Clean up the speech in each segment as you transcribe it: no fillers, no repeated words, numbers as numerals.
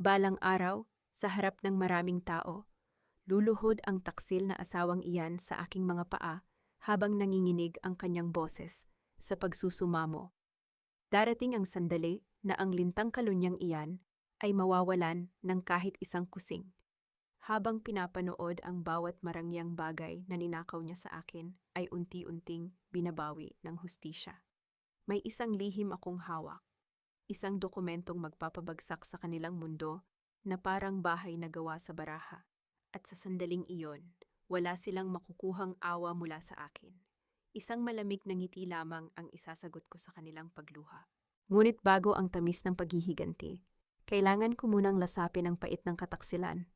Balang araw, sa harap ng maraming tao, luluhod ang taksil na asawang iyan sa aking mga paa habang nanginginig ang kanyang boses sa pagsusumamo. Darating ang sandali na ang lintang kalunyang iyan ay mawawalan ng kahit isang kusing. Habang pinapanood ang bawat marangyang bagay na ninakaw niya sa akin ay unti-unting binabawi ng hustisya. May isang lihim akong hawak, isang dokumentong magpapabagsak sa kanilang mundo na parang bahay na gawa sa baraha. At sa sandaling iyon, wala silang makukuhang awa mula sa akin. Isang malamig na ngiti lamang ang isasagot ko sa kanilang pagluha. Ngunit bago ang tamis ng paghihiganti, kailangan ko munang lasapin ang pait ng kataksilan.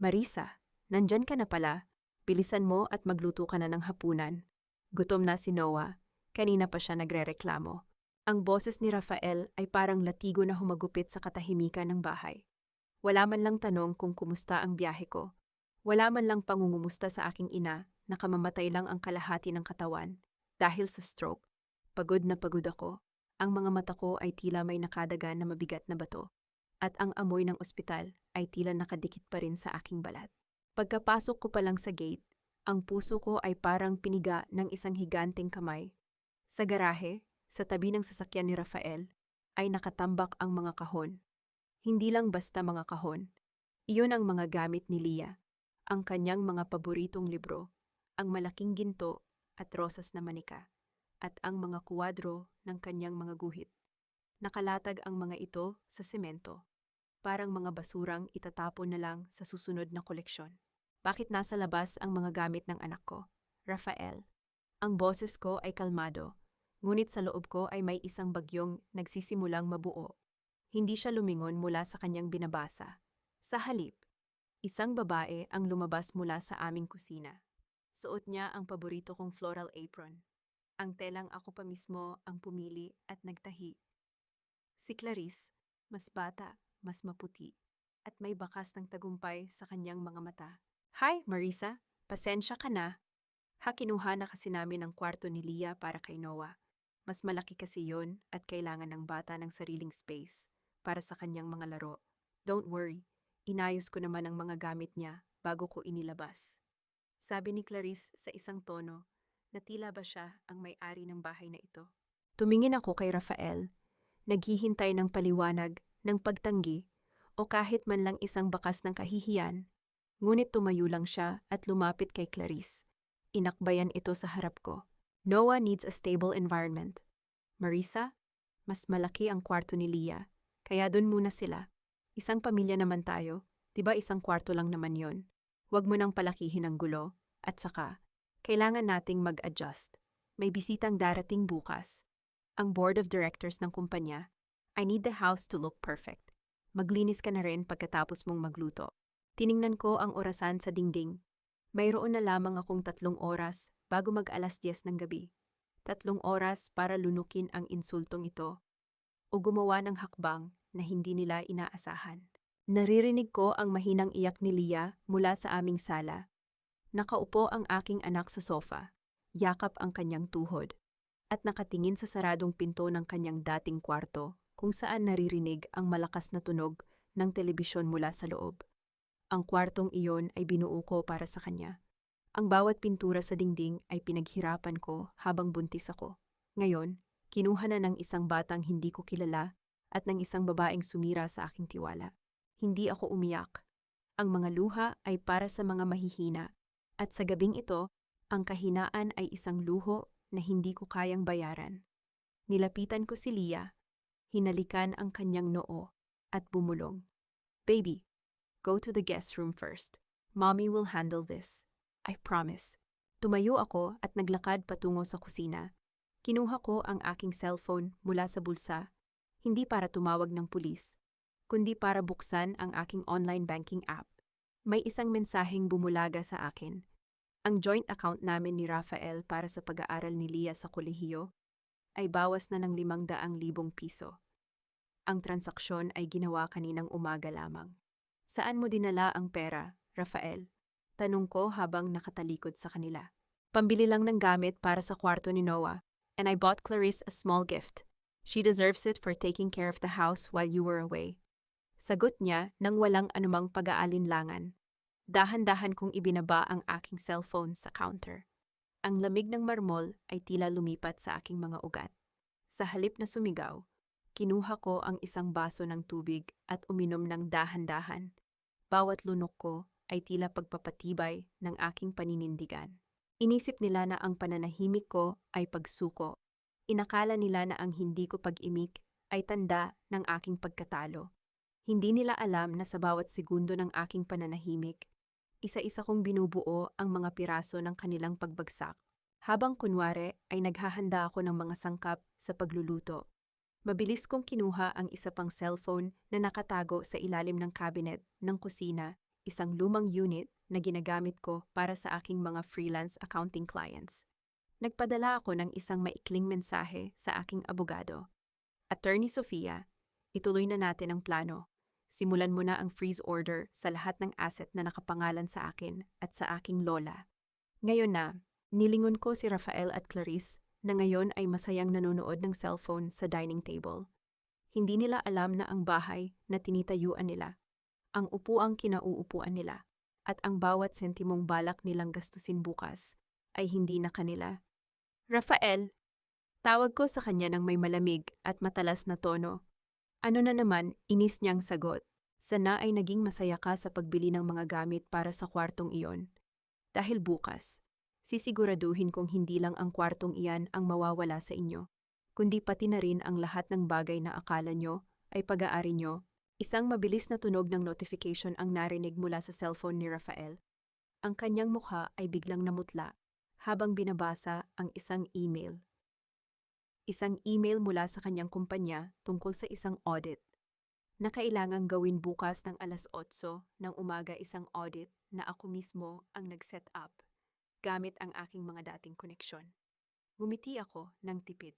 Marisa, nandyan ka na pala. Bilisan mo at magluto ka na ng hapunan. Gutom na si Noah. Kanina pa siya nagrereklamo. Ang boses ni Rafael ay parang latigo na humagupit sa katahimikan ng bahay. Wala man lang tanong kung kumusta ang biyahe ko. Wala man lang pangungumusta sa aking ina na kamamatay lang ang kalahati ng katawan. Dahil sa stroke, pagod na pagod ako. Ang mga mata ko ay tila may nakadagan na mabigat na bato. At ang amoy ng ospital ay tila nakadikit pa rin sa aking balat. Pagkapasok ko pa lang sa gate, ang puso ko ay parang piniga ng isang higanteng kamay. Sa garahe, sa tabi ng sasakyan ni Rafael, ay nakatambak ang mga kahon. Hindi lang basta mga kahon. Iyon ang mga gamit ni Leah, ang kanyang mga paboritong libro, ang malaking ginto at rosas na manika, at ang mga kuwadro ng kanyang mga guhit. Nakalatag ang mga ito sa semento, parang mga basurang itatapon na lang sa susunod na koleksyon. Bakit nasa labas ang mga gamit ng anak ko, Rafael? Ang boses ko ay kalmado, ngunit sa loob ko ay may isang bagyong nagsisimulang mabuo. Hindi siya lumingon mula sa kanyang binabasa. Sa halip, isang babae ang lumabas mula sa aming kusina. Suot niya ang paborito kong floral apron. Ang telang ako pa mismo ang pumili at nagtahi. Si Clarice, mas bata, mas maputi, at may bakas ng tagumpay sa kanyang mga mata. Hi, Marisa, pasensya ka na. Kinuha na kasi namin ang kwarto ni Leah para kay Noah. Mas malaki kasi yon at kailangan ng bata ng sariling space para sa kanyang mga laro. Don't worry, inayos ko naman ang mga gamit niya bago ko inilabas. Sabi ni Clarice sa isang tono na tila ba siya ang may-ari ng bahay na ito. Tumingin ako kay Rafael, naghihintay ng paliwanag, ng pagtanggi, o kahit man lang isang bakas ng kahihiyan. Ngunit tumayo lang siya at lumapit kay Clarice. Inakbayan ito sa harap ko. Noah needs a stable environment. Marisa, mas malaki ang kwarto ni Leah, kaya dun muna sila. Isang pamilya naman tayo, diba isang kwarto lang naman yon? Huwag mo nang palakihin ang gulo, at saka, kailangan nating mag-adjust. May bisitang darating bukas. Ang board of directors ng kumpanya. I need the house to look perfect. Maglinis ka na rin pagkatapos mong magluto. Tiningnan ko ang orasan sa dingding. Mayroon na lamang akong 3 oras bago mag-alas 10 ng gabi. 3 oras para lunukin ang insultong ito o gumawa ng hakbang na hindi nila inaasahan. Naririnig ko ang mahinang iyak ni Leah mula sa aming sala. Nakaupo ang aking anak sa sofa, yakap ang kanyang tuhod, at nakatingin sa saradong pinto ng kanyang dating kwarto kung saan naririnig ang malakas na tunog ng telebisyon mula sa loob. Ang kwartong iyon ay binuo ko para sa kanya. Ang bawat pintura sa dingding ay pinaghirapan ko habang buntis ako. Ngayon, kinuha na ng isang batang hindi ko kilala at ng isang babaeng sumira sa aking tiwala. Hindi ako umiyak. Ang mga luha ay para sa mga mahihina. At sa gabing ito, ang kahinaan ay isang luho na hindi ko kayang bayaran. Nilapitan ko si Leah, hinalikan ang kanyang noo, at bumulong. Baby, go to the guest room first. Mommy will handle this. I promise. Tumayo ako at naglakad patungo sa kusina. Kinuha ko ang aking cellphone mula sa bulsa, hindi para tumawag ng pulis, kundi para buksan ang aking online banking app. May isang mensaheng bumulaga sa akin. Ang joint account namin ni Rafael para sa pag-aaral ni Leah sa kolehiyo ay bawas na ng 500,000 piso. Ang transaksyon ay ginawa kaninang umaga lamang. Saan mo dinala ang pera, Rafael? Tanong ko habang nakatalikod sa kanila. Pambili lang ng gamit para sa kwarto ni Noah, and I bought Clarice a small gift. She deserves it for taking care of the house while you were away. Sagot niya nang walang anumang pag-aalinlangan. Dahan-dahan kong ibinaba ang aking cellphone sa counter. Ang lamig ng marmol ay tila lumipat sa aking mga ugat. Sa halip na sumigaw, kinuha ko ang isang baso ng tubig at uminom ng dahan-dahan. Bawat lunok ko ay tila pagpapatibay ng aking paninindigan. Inisip nila na ang pananahimik ko ay pagsuko. Inakala nila na ang hindi ko pag-imik ay tanda ng aking pagkatalo. Hindi nila alam na sa bawat segundo ng aking pananahimik, isa-isa kong binubuo ang mga piraso ng kanilang pagbagsak. Habang kunwari ay naghahanda ako ng mga sangkap sa pagluluto. Mabilis kong kinuha ang isa pang cellphone na nakatago sa ilalim ng cabinet ng kusina, isang lumang unit na ginagamit ko para sa aking mga freelance accounting clients. Nagpadala ako ng isang maikling mensahe sa aking abogado. Attorney Sofia, ituloy na natin ang plano. Simulan mo na ang freeze order sa lahat ng asset na nakapangalan sa akin at sa aking lola. Ngayon na, nilingon ko si Rafael at Clarice na ngayon ay masayang nanonood ng cellphone sa dining table. Hindi nila alam na ang bahay na tinitayuan nila, ang upuang kinauupuan nila, at ang bawat sentimong balak nilang gastusin bukas ay hindi na kanila. Rafael, tawag ko sa kanya ng may malamig at matalas na tono. Ano na naman, inis niyang sagot. Sana ay naging masaya ka sa pagbili ng mga gamit para sa kwartong iyon. Dahil bukas, sisiguraduhin kong hindi lang ang kwartong iyan ang mawawala sa inyo, kundi pati na rin ang lahat ng bagay na akala nyo ay pag-aari nyo. Isang mabilis na tunog ng notification ang narinig mula sa cellphone ni Rafael. Ang kanyang mukha ay biglang namutla habang binabasa ang isang email. Isang email mula sa kanyang kumpanya tungkol sa isang audit. Na kailangang gawin bukas ng alas 8 ng umaga, isang audit na ako mismo ang nag-set up gamit ang aking mga dating koneksyon. Ngumiti ako ng tipid.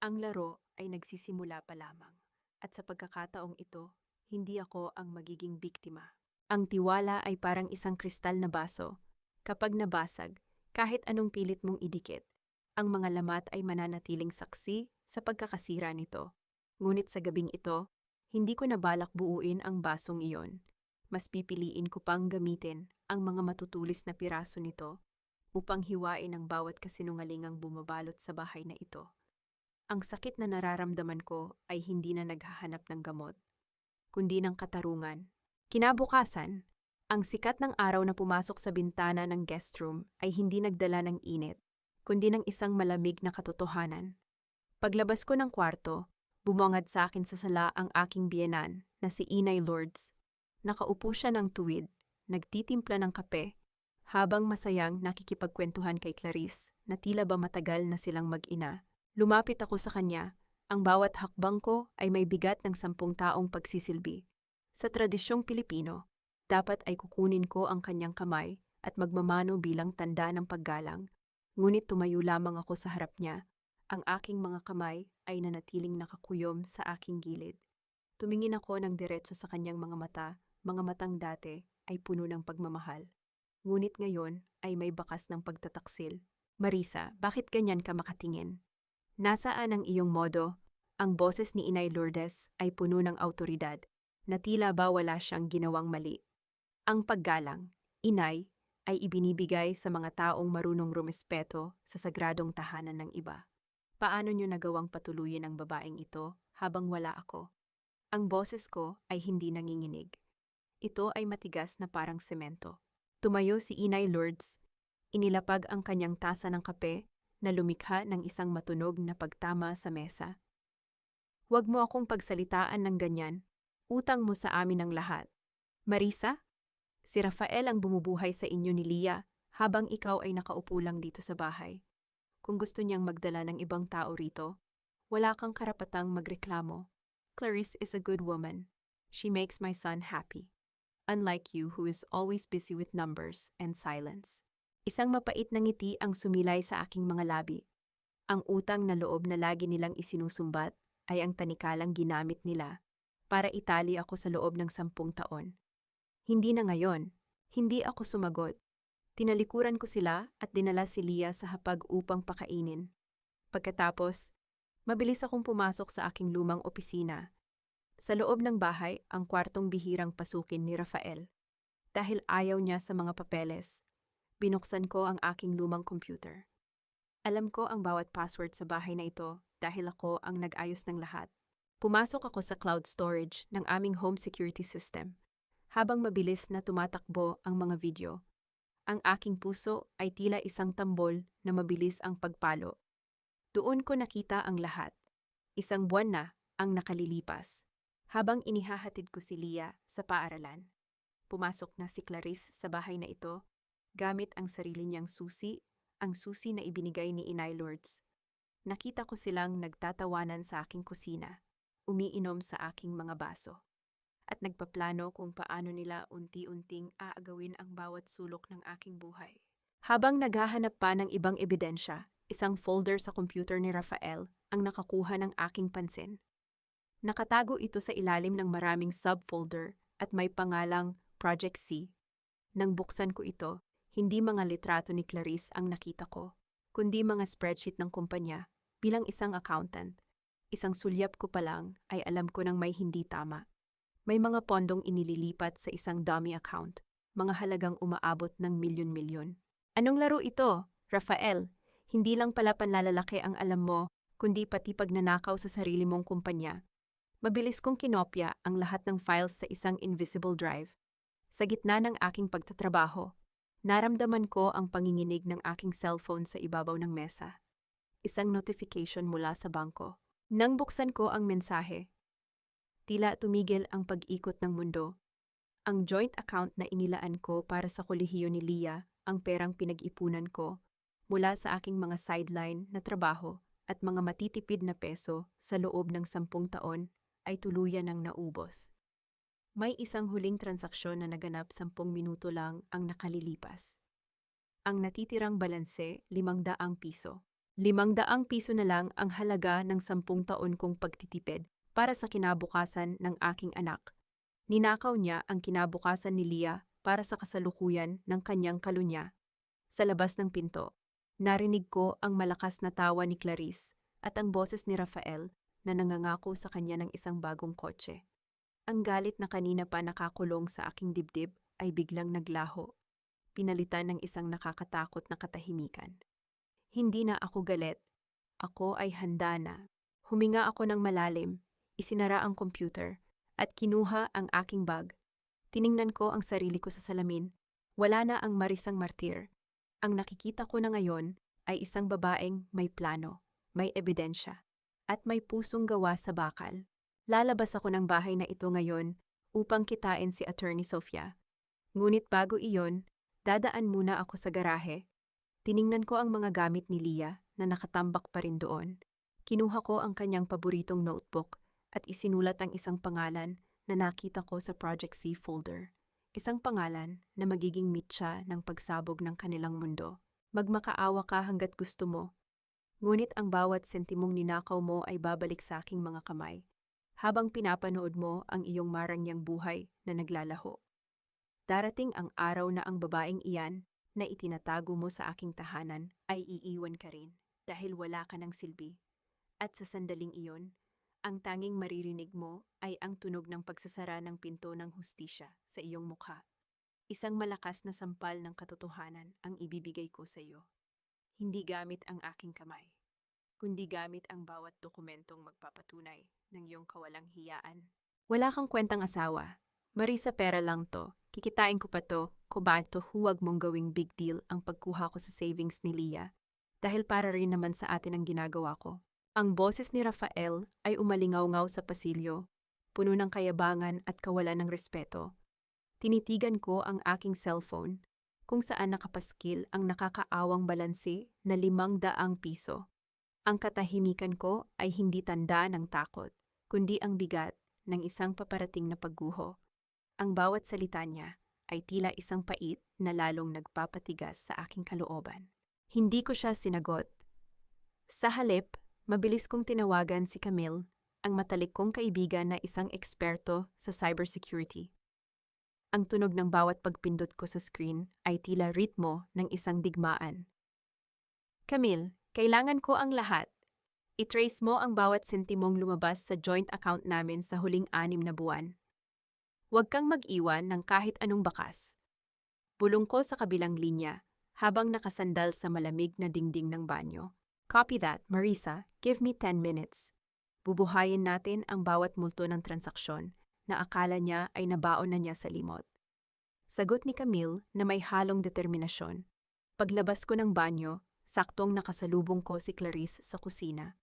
Ang laro ay nagsisimula pa lamang at sa pagkakataong ito, hindi ako ang magiging biktima. Ang tiwala ay parang isang kristal na baso. Kapag nabasag, kahit anong pilit mong idikit, ang mga lamat ay mananatiling saksi sa pagkakasira nito. Ngunit sa gabing ito, hindi ko nabalak buuin ang basong iyon. Mas pipiliin ko pang gamitin ang mga matutulis na piraso nito upang hiwain ang bawat kasinungalingang bumabalot sa bahay na ito. Ang sakit na nararamdaman ko ay hindi na naghahanap ng gamot, kundi ng katarungan. Kinabukasan, ang sikat ng araw na pumasok sa bintana ng guest room ay hindi nagdala ng init, kundi ng isang malamig na katotohanan. Paglabas ko ng kwarto, bumungad sa akin sa sala ang aking biyenan na si Inay Lourdes. Nakaupo siya ng tuwid, nagtitimpla ng kape, habang masayang nakikipagkwentuhan kay Clarice na tila ba matagal na silang mag-ina. Lumapit ako sa kanya, ang bawat hakbang ko ay may bigat ng 10 taong pagsisilbi. Sa tradisyong Pilipino, dapat ay kukunin ko ang kanyang kamay at magmamano bilang tanda ng paggalang. Ngunit tumayo lamang ako sa harap niya. Ang aking mga kamay ay nanatiling nakakuyom sa aking gilid. Tumingin ako ng diretso sa kanyang mga matang dati ay puno ng pagmamahal. Ngunit ngayon ay may bakas ng pagtataksil. Marisa, bakit ganyan ka makatingin? Nasaan ang iyong modo? Ang boses ni Inay Lourdes ay puno ng awtoridad, na tila ba wala siyang ginawang mali. Ang paggalang, Inay, ay ibinibigay sa mga taong marunong rumespeto sa sagradong tahanan ng iba. Paano niyo nagawang patuluyin ang babaeng ito habang wala ako? Ang boses ko ay hindi nanginginig. Ito ay matigas na parang semento. Tumayo si Inay Lourdes. Inilapag ang kanyang tasa ng kape na lumikha ng isang matunog na pagtama sa mesa. Huwag mo akong pagsalitaan ng ganyan. Utang mo sa amin ang lahat. Marisa? Si Rafael ang bumubuhay sa inyo ni Lia habang ikaw ay nakaupo lang dito sa bahay. Kung gusto niyang magdala ng ibang tao rito, wala kang karapatang magreklamo. Clarice is a good woman. She makes my son happy. Unlike you who is always busy with numbers and silence. Isang mapait na ngiti ang sumilay sa aking mga labi. Ang utang na loob na lagi nilang isinusumbat ay ang tanikalang ginamit nila para itali ako sa loob ng 10 taon. Hindi na ngayon. Hindi ako sumagot. Tinalikuran ko sila at dinala si Lia sa hapag upang pakainin. Pagkatapos, mabilis akong pumasok sa aking lumang opisina. Sa loob ng bahay, ang kwartong bihirang pasukin ni Rafael. Dahil ayaw niya sa mga papeles, binuksan ko ang aking lumang computer. Alam ko ang bawat password sa bahay na ito dahil ako ang nag-ayos ng lahat. Pumasok ako sa cloud storage ng aming home security system. Habang mabilis na tumatakbo ang mga video, ang aking puso ay tila isang tambol na mabilis ang pagpalo. Doon ko nakita ang lahat. Isang buwan na ang nakalilipas. Habang inihahatid ko si Leah sa paaralan, pumasok na si Clarice sa bahay na ito gamit ang sarili niyang susi, ang susi na ibinigay ni Inay Lourdes. Nakita ko silang nagtatawanan sa aking kusina, umiinom sa aking mga baso, at nagpaplano kung paano nila unti-unting aagawin ang bawat sulok ng aking buhay. Habang naghahanap pa ng ibang ebidensya, isang folder sa computer ni Rafael ang nakakuha ng aking pansin. Nakatago ito sa ilalim ng maraming subfolder at may pangalang Project C. Nang buksan ko ito, hindi mga litrato ni Clarice ang nakita ko, kundi mga spreadsheet ng kumpanya. Bilang isang accountant, isang sulyap ko pa lang ay alam ko nang may hindi tama. May mga pondong inililipat sa isang dummy account, mga halagang umaabot ng milyon-milyon. Anong laro ito, Rafael? Hindi lang pala panlalalaki ang alam mo, kundi pati pagnanakaw sa sarili mong kumpanya. Mabilis kong kinopya ang lahat ng files sa isang invisible drive. Sa gitna ng aking pagtatrabaho, naramdaman ko ang panginginig ng aking cellphone sa ibabaw ng mesa. Isang notification mula sa bangko. Nang buksan ko ang mensahe, tila tumigil ang pag-ikot ng mundo. Ang joint account na inilaan ko para sa kolehiyo ni Leah, ang perang pinag-ipunan ko, mula sa aking mga sideline na trabaho at mga matitipid na peso sa loob ng 10 taon, ay tuluyan ng naubos. May isang huling transaksyon na naganap 10 minuto lang ang nakalilipas. Ang natitirang balanse, 500 piso. 500 piso na lang ang halaga ng 10 taon kong pagtitipid para sa kinabukasan ng aking anak. Ninakaw niya ang kinabukasan ni Leah para sa kasalukuyan ng kanyang kalunya. Sa labas ng pinto, narinig ko ang malakas na tawa ni Clarice at ang boses ni Rafael na nangangako sa kanya ng isang bagong kotse. Ang galit na kanina pa nakakulong sa aking dibdib ay biglang naglaho, pinalitan ng isang nakakatakot na katahimikan. Hindi na ako galit. Ako ay handa na. Huminga ako ng malalim, isinara ang computer, at kinuha ang aking bag. Tiningnan ko ang sarili ko sa salamin. Wala na ang Marisang martir. Ang nakikita ko na ngayon ay isang babaeng may plano, may ebidensya, at may pusong gawa sa bakal. Lalabas ako ng bahay na ito ngayon upang kitain si Attorney Sofia. Ngunit bago iyon, dadaan muna ako sa garahe. Tiningnan ko ang mga gamit ni Leah na nakatambak pa rin doon. Kinuha ko ang kanyang paboritong notebook at isinulat ang isang pangalan na nakita ko sa Project C folder. Isang pangalan na magiging mitya ng pagsabog ng kanilang mundo. Magmakaawa ka hanggat gusto mo. Ngunit ang bawat sentimong ninakaw mo ay babalik sa aking mga kamay, habang pinapanood mo ang iyong marangyang buhay na naglalaho. Darating ang araw na ang babaeng iyan na itinatago mo sa aking tahanan ay iiwan ka rin dahil wala ka ng silbi. At sa sandaling iyon, ang tanging maririnig mo ay ang tunog ng pagsasara ng pinto ng hustisya sa iyong mukha. Isang malakas na sampal ng katotohanan ang ibibigay ko sa iyo. Hindi gamit ang aking kamay, kundi gamit ang bawat dokumentong magpapatunay ng iyong kawalang hiyaan. Wala kang kwentang asawa. Marisa, pera lang to. Kikitain ko pa to. Kubato, huwag mong gawing big deal ang pagkuha ko sa savings ni Leah. Dahil para rin naman sa atin ang ginagawa ko. Ang boses ni Rafael ay umalingaw-ngaw sa pasilyo, puno ng kayabangan at kawalan ng respeto. Tinitigan ko ang aking cellphone, kung saan nakapaskil ang nakakaawang balanse na 500 piso. Ang katahimikan ko ay hindi tanda ng takot, kundi ang bigat ng isang paparating na pagguho. Ang bawat salita niya ay tila isang pait na lalong nagpapatigas sa aking kalooban. Hindi ko siya sinagot. Sa halip, mabilis kong tinawagan si Camille, ang matalik kong kaibigan na isang eksperto sa cybersecurity. Ang tunog ng bawat pagpindot ko sa screen ay tila ritmo ng isang digmaan. Camille, kailangan ko ang lahat. I-trace mo ang bawat sentimong lumabas sa joint account namin sa huling 6 na buwan. Huwag kang mag-iwan ng kahit anong bakas. Bulong ko sa kabilang linya habang nakasandal sa malamig na dingding ng banyo. Copy that, Marisa. Give me 10 minutes. Bubuhayin natin ang bawat multo ng transaksyon na akala niya ay nabaon na niya sa limot. Sagot ni Camille na may halong determinasyon. Paglabas ko ng banyo, saktong nakasalubong ko si Clarice sa kusina.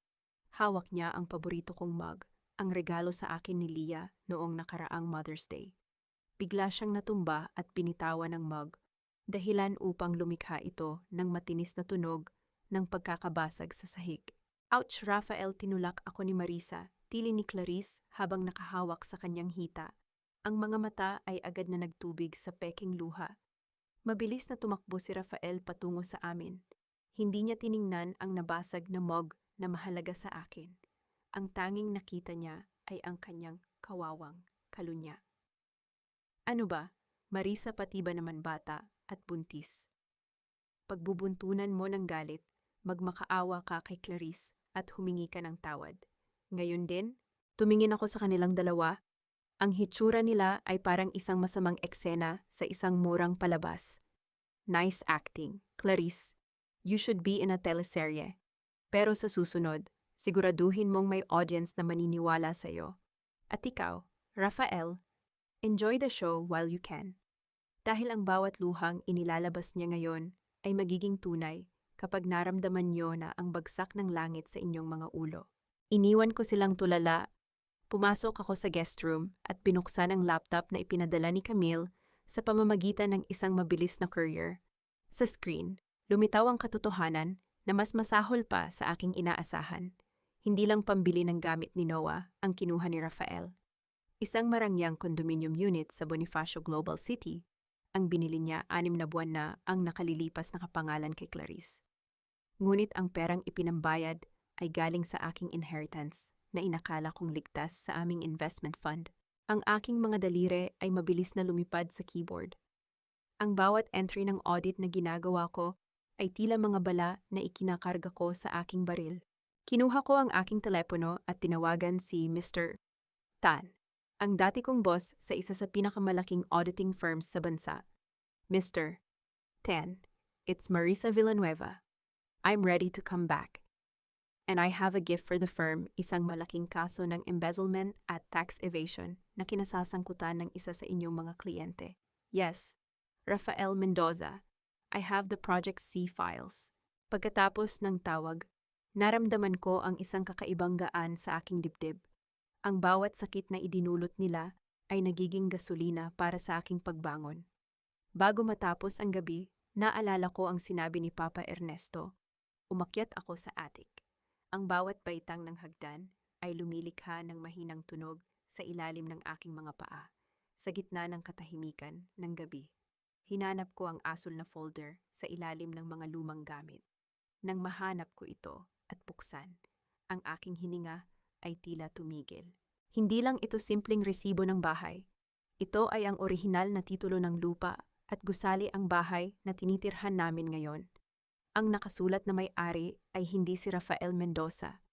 Hawak niya ang paborito kong mug, ang regalo sa akin ni Leah noong nakaraang Mother's Day. Bigla siyang natumba at binitawan ng mug, dahilan upang lumikha ito ng matinis na tunog ng pagkakabasag sa sahig. Ouch, Rafael, tinulak ako ni Marisa, tili ni Clarice habang nakahawak sa kanyang hita. Ang mga mata ay agad na nagtubig sa peking luha. Mabilis na tumakbo si Rafael patungo sa amin. Hindi niya tiningnan ang nabasag na mug na mahalaga sa akin. Ang tanging nakita niya ay ang kanyang kawawang kalunya. Ano ba? Marisa, pati ba naman bata at buntis? Pagbubuntunan mo ng galit, magmakaawa ka kay Clarice at humingi ka ng tawad. Ngayon din, tumingin ako sa kanilang dalawa. Ang hitsura nila ay parang isang masamang eksena sa isang murang palabas. Nice acting, Clarice. You should be in a teleserye. Pero sa susunod, siguraduhin mong may audience na maniniwala sa'yo. At ikaw, Rafael, enjoy the show while you can. Dahil ang bawat luhang inilalabas niya ngayon ay magiging tunay kapag naramdaman niyo na ang bagsak ng langit sa inyong mga ulo. Iniwan ko silang tulala. Pumasok ako sa guest room at binuksan ang laptop na ipinadala ni Camille sa pamamagitan ng isang mabilis na courier. Sa screen, lumitaw ang katotohanan na mas masahol pa sa aking inaasahan. Hindi lang pambili ng gamit ni Noah ang kinuha ni Rafael. Isang marangyang condominium unit sa Bonifacio Global City, ang binili niya 6 na buwan na ang nakalilipas na kapangalan kay Clarice. Ngunit ang perang ipinambayad ay galing sa aking inheritance na inakala kong ligtas sa aming investment fund. Ang aking mga daliri ay mabilis na lumipad sa keyboard. Ang bawat entry ng audit na ginagawa ko ay tila mga bala na ikinakarga ko sa aking baril. Kinuha ko ang aking telepono at tinawagan si Mr. Tan, ang dati kong boss sa isa sa pinakamalaking auditing firms sa bansa. Mr. Tan, it's Marisa Villanueva. I'm ready to come back. And I have a gift for the firm, isang malaking kaso ng embezzlement at tax evasion na kinasasangkutan ng isa sa inyong mga kliyente. Yes, Rafael Mendoza. I have the Project C files. Pagkatapos ng tawag, naramdaman ko ang isang kakaibang gaan sa aking dibdib. Ang bawat sakit na idinulot nila ay nagiging gasolina para sa aking pagbangon. Bago matapos ang gabi, naalala ko ang sinabi ni Papa Ernesto. Umakyat ako sa attic. Ang bawat baitang ng hagdan ay lumilikha ng mahinang tunog sa ilalim ng aking mga paa, sa gitna ng katahimikan ng gabi. Hinanap ko ang asul na folder sa ilalim ng mga lumang gamit. Nang mahanap ko ito at buksan, ang aking hininga ay tila tumigil. Hindi lang ito simpleng resibo ng bahay. Ito ay ang orihinal na titulo ng lupa at gusali ang bahay na tinitirhan namin ngayon. Ang nakasulat na may-ari ay hindi si Rafael Mendoza.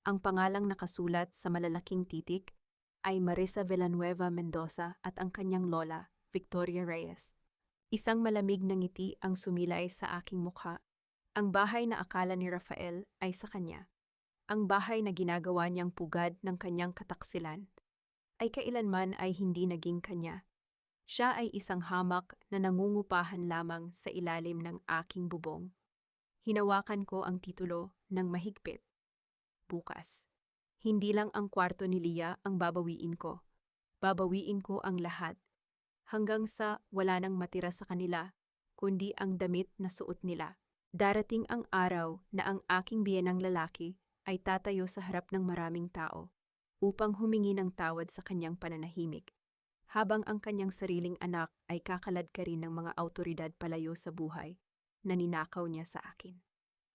Ang pangalang nakasulat sa malalaking titik ay Marisa Villanueva Mendoza at ang kanyang lola, Victoria Reyes. Isang malamig na ngiti ang sumilay sa aking mukha. Ang bahay na akala ni Rafael ay sa kanya. Ang bahay na ginagawa niyang pugad ng kanyang kataksilan ay kailanman ay hindi naging kanya. Siya ay isang hamak na nangungupahan lamang sa ilalim ng aking bubong. Hinawakan ko ang titulo ng mahigpit. Bukas. Hindi lang ang kwarto ni Leah ang babawiin ko. Babawiin ko ang lahat. Hanggang sa wala nang matira sa kanila, kundi ang damit na suot nila. Darating ang araw na ang aking biyenang lalaki ay tatayo sa harap ng maraming tao upang humingi ng tawad sa kanyang pananahimik, habang ang kanyang sariling anak ay kakalad ka rin ng mga awtoridad palayo sa buhay na ninakaw niya sa akin.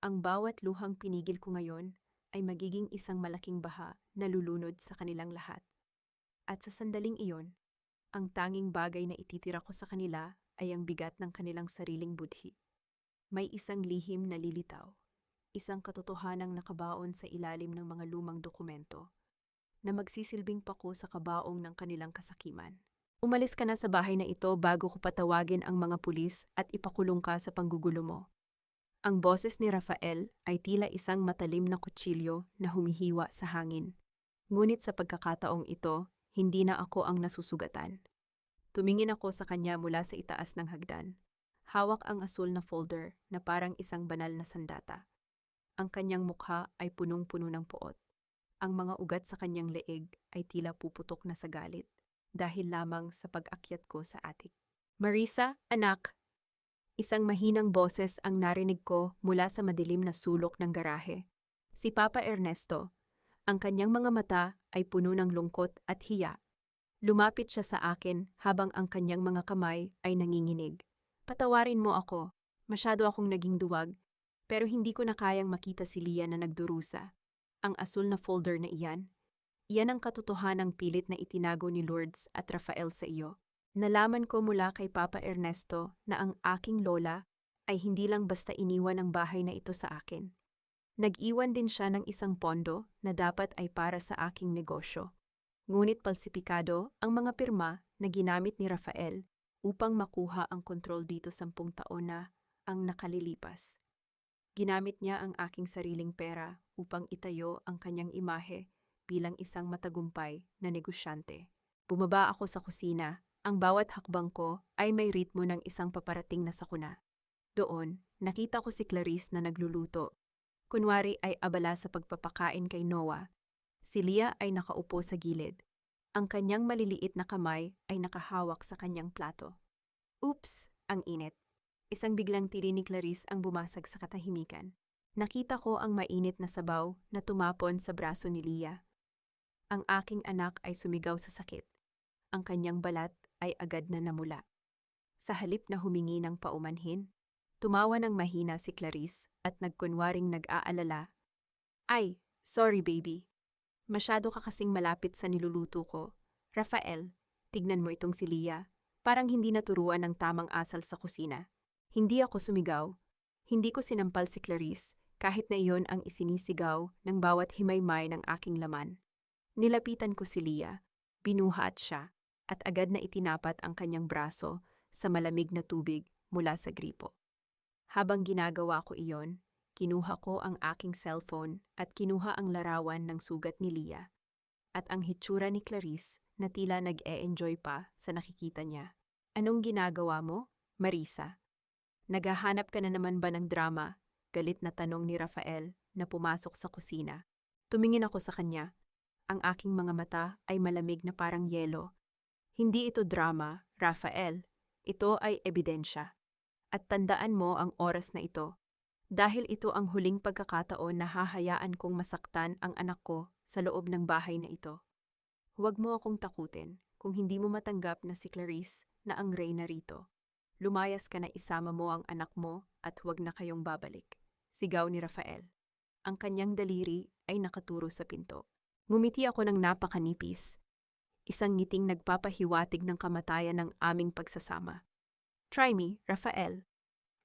Ang bawat luhang pinigil ko ngayon ay magiging isang malaking baha na lulunod sa kanilang lahat. At sa sandaling iyon, ang tanging bagay na ititira ko sa kanila ay ang bigat ng kanilang sariling budhi. May isang lihim na lilitaw, isang katotohanang nakabaon sa ilalim ng mga lumang dokumento na magsisilbing pako sa kabaong ng kanilang kasakiman. Umalis ka na sa bahay na ito bago ko patawagin ang mga pulis at ipakulong ka sa panggugulo mo. Ang boses ni Rafael ay tila isang matalim na kutsilyo na humihiwa sa hangin. Ngunit sa pagkakataong ito, hindi na ako ang nasusugatan. Tumingin ako sa kanya mula sa itaas ng hagdan. Hawak ang asul na folder na parang isang banal na sandata. Ang kanyang mukha ay punong-puno ng puot. Ang mga ugat sa kanyang leeg ay tila puputok na sa galit dahil lamang sa pag-akyat ko sa attic. Marisa, anak! Isang mahinang boses ang narinig ko mula sa madilim na sulok ng garahe. Si Papa Ernesto. Ang kanyang mga mata ay puno ng lungkot at hiya. Lumapit siya sa akin habang ang kanyang mga kamay ay nanginginig. Patawarin mo ako. Masyado akong naging duwag, pero hindi ko na kayang makita si Lia na nagdurusa. Ang asul na folder na iyan ang katotohanang pilit na itinago ni Lourdes at Rafael sa iyo. Nalaman ko mula kay Papa Ernesto na ang aking lola ay hindi lang basta iniwan ang bahay na ito sa akin. Nag-iwan din siya ng isang pondo na dapat ay para sa aking negosyo. Ngunit palsipikado ang mga pirma na ginamit ni Rafael upang makuha ang kontrol dito 10 taon na ang nakalilipas. Ginamit niya ang aking sariling pera upang itayo ang kanyang imahe bilang isang matagumpay na negosyante. Bumaba ako sa kusina. Ang bawat hakbang ko ay may ritmo ng isang paparating na sakuna. Doon, nakita ko si Clarice na nagluluto. Kunwari ay abala sa pagpapakain kay Noah. Si Lia ay nakaupo sa gilid. Ang kanyang maliliit na kamay ay nakahawak sa kanyang plato. Oops! Ang init. Isang biglang tiri ni Clarice ang bumasag sa katahimikan. Nakita ko ang mainit na sabaw na tumapon sa braso ni Lia. Ang aking anak ay sumigaw sa sakit. Ang kanyang balat ay agad na namula. Sa halip na humingi ng paumanhin, tumawa ng mahina si Clarice at nagkunwaring nag-aalala. Ay, sorry baby. Masyado ka kasing malapit sa niluluto ko. Rafael, tignan mo itong si Lia. Parang hindi naturuan ng tamang asal sa kusina. Hindi ako sumigaw. Hindi ko sinampal si Clarice kahit na iyon ang isinisigaw ng bawat himaymay ng aking laman. Nilapitan ko si Lia, binuhat siya, at agad na itinapat ang kanyang braso sa malamig na tubig mula sa gripo. Habang ginagawa ko iyon, kinuha ko ang aking cellphone at kinuha ang larawan ng sugat ni Lia. At ang hitsura ni Clarice na tila nag-e-enjoy pa sa nakikita niya. Anong ginagawa mo, Marisa? Naghahanap ka na naman ba ng drama? Galit na tanong ni Rafael na pumasok sa kusina. Tumingin ako sa kanya. Ang aking mga mata ay malamig na parang yelo. Hindi ito drama, Rafael. Ito ay ebidensya. At tandaan mo ang oras na ito. Dahil ito ang huling pagkakataon na hahayaan kong masaktan ang anak ko sa loob ng bahay na ito. Huwag mo akong takutin kung hindi mo matanggap na si Clarice na ang reyna rito. Lumayas ka na isama mo ang anak mo at huwag na kayong babalik. Sigaw ni Rafael. Ang kanyang daliri ay nakaturo sa pinto. Ngumiti ako ng napakanipis. Isang ngiting nagpapahiwatig ng kamatayan ng aming pagsasama. Try me, Rafael.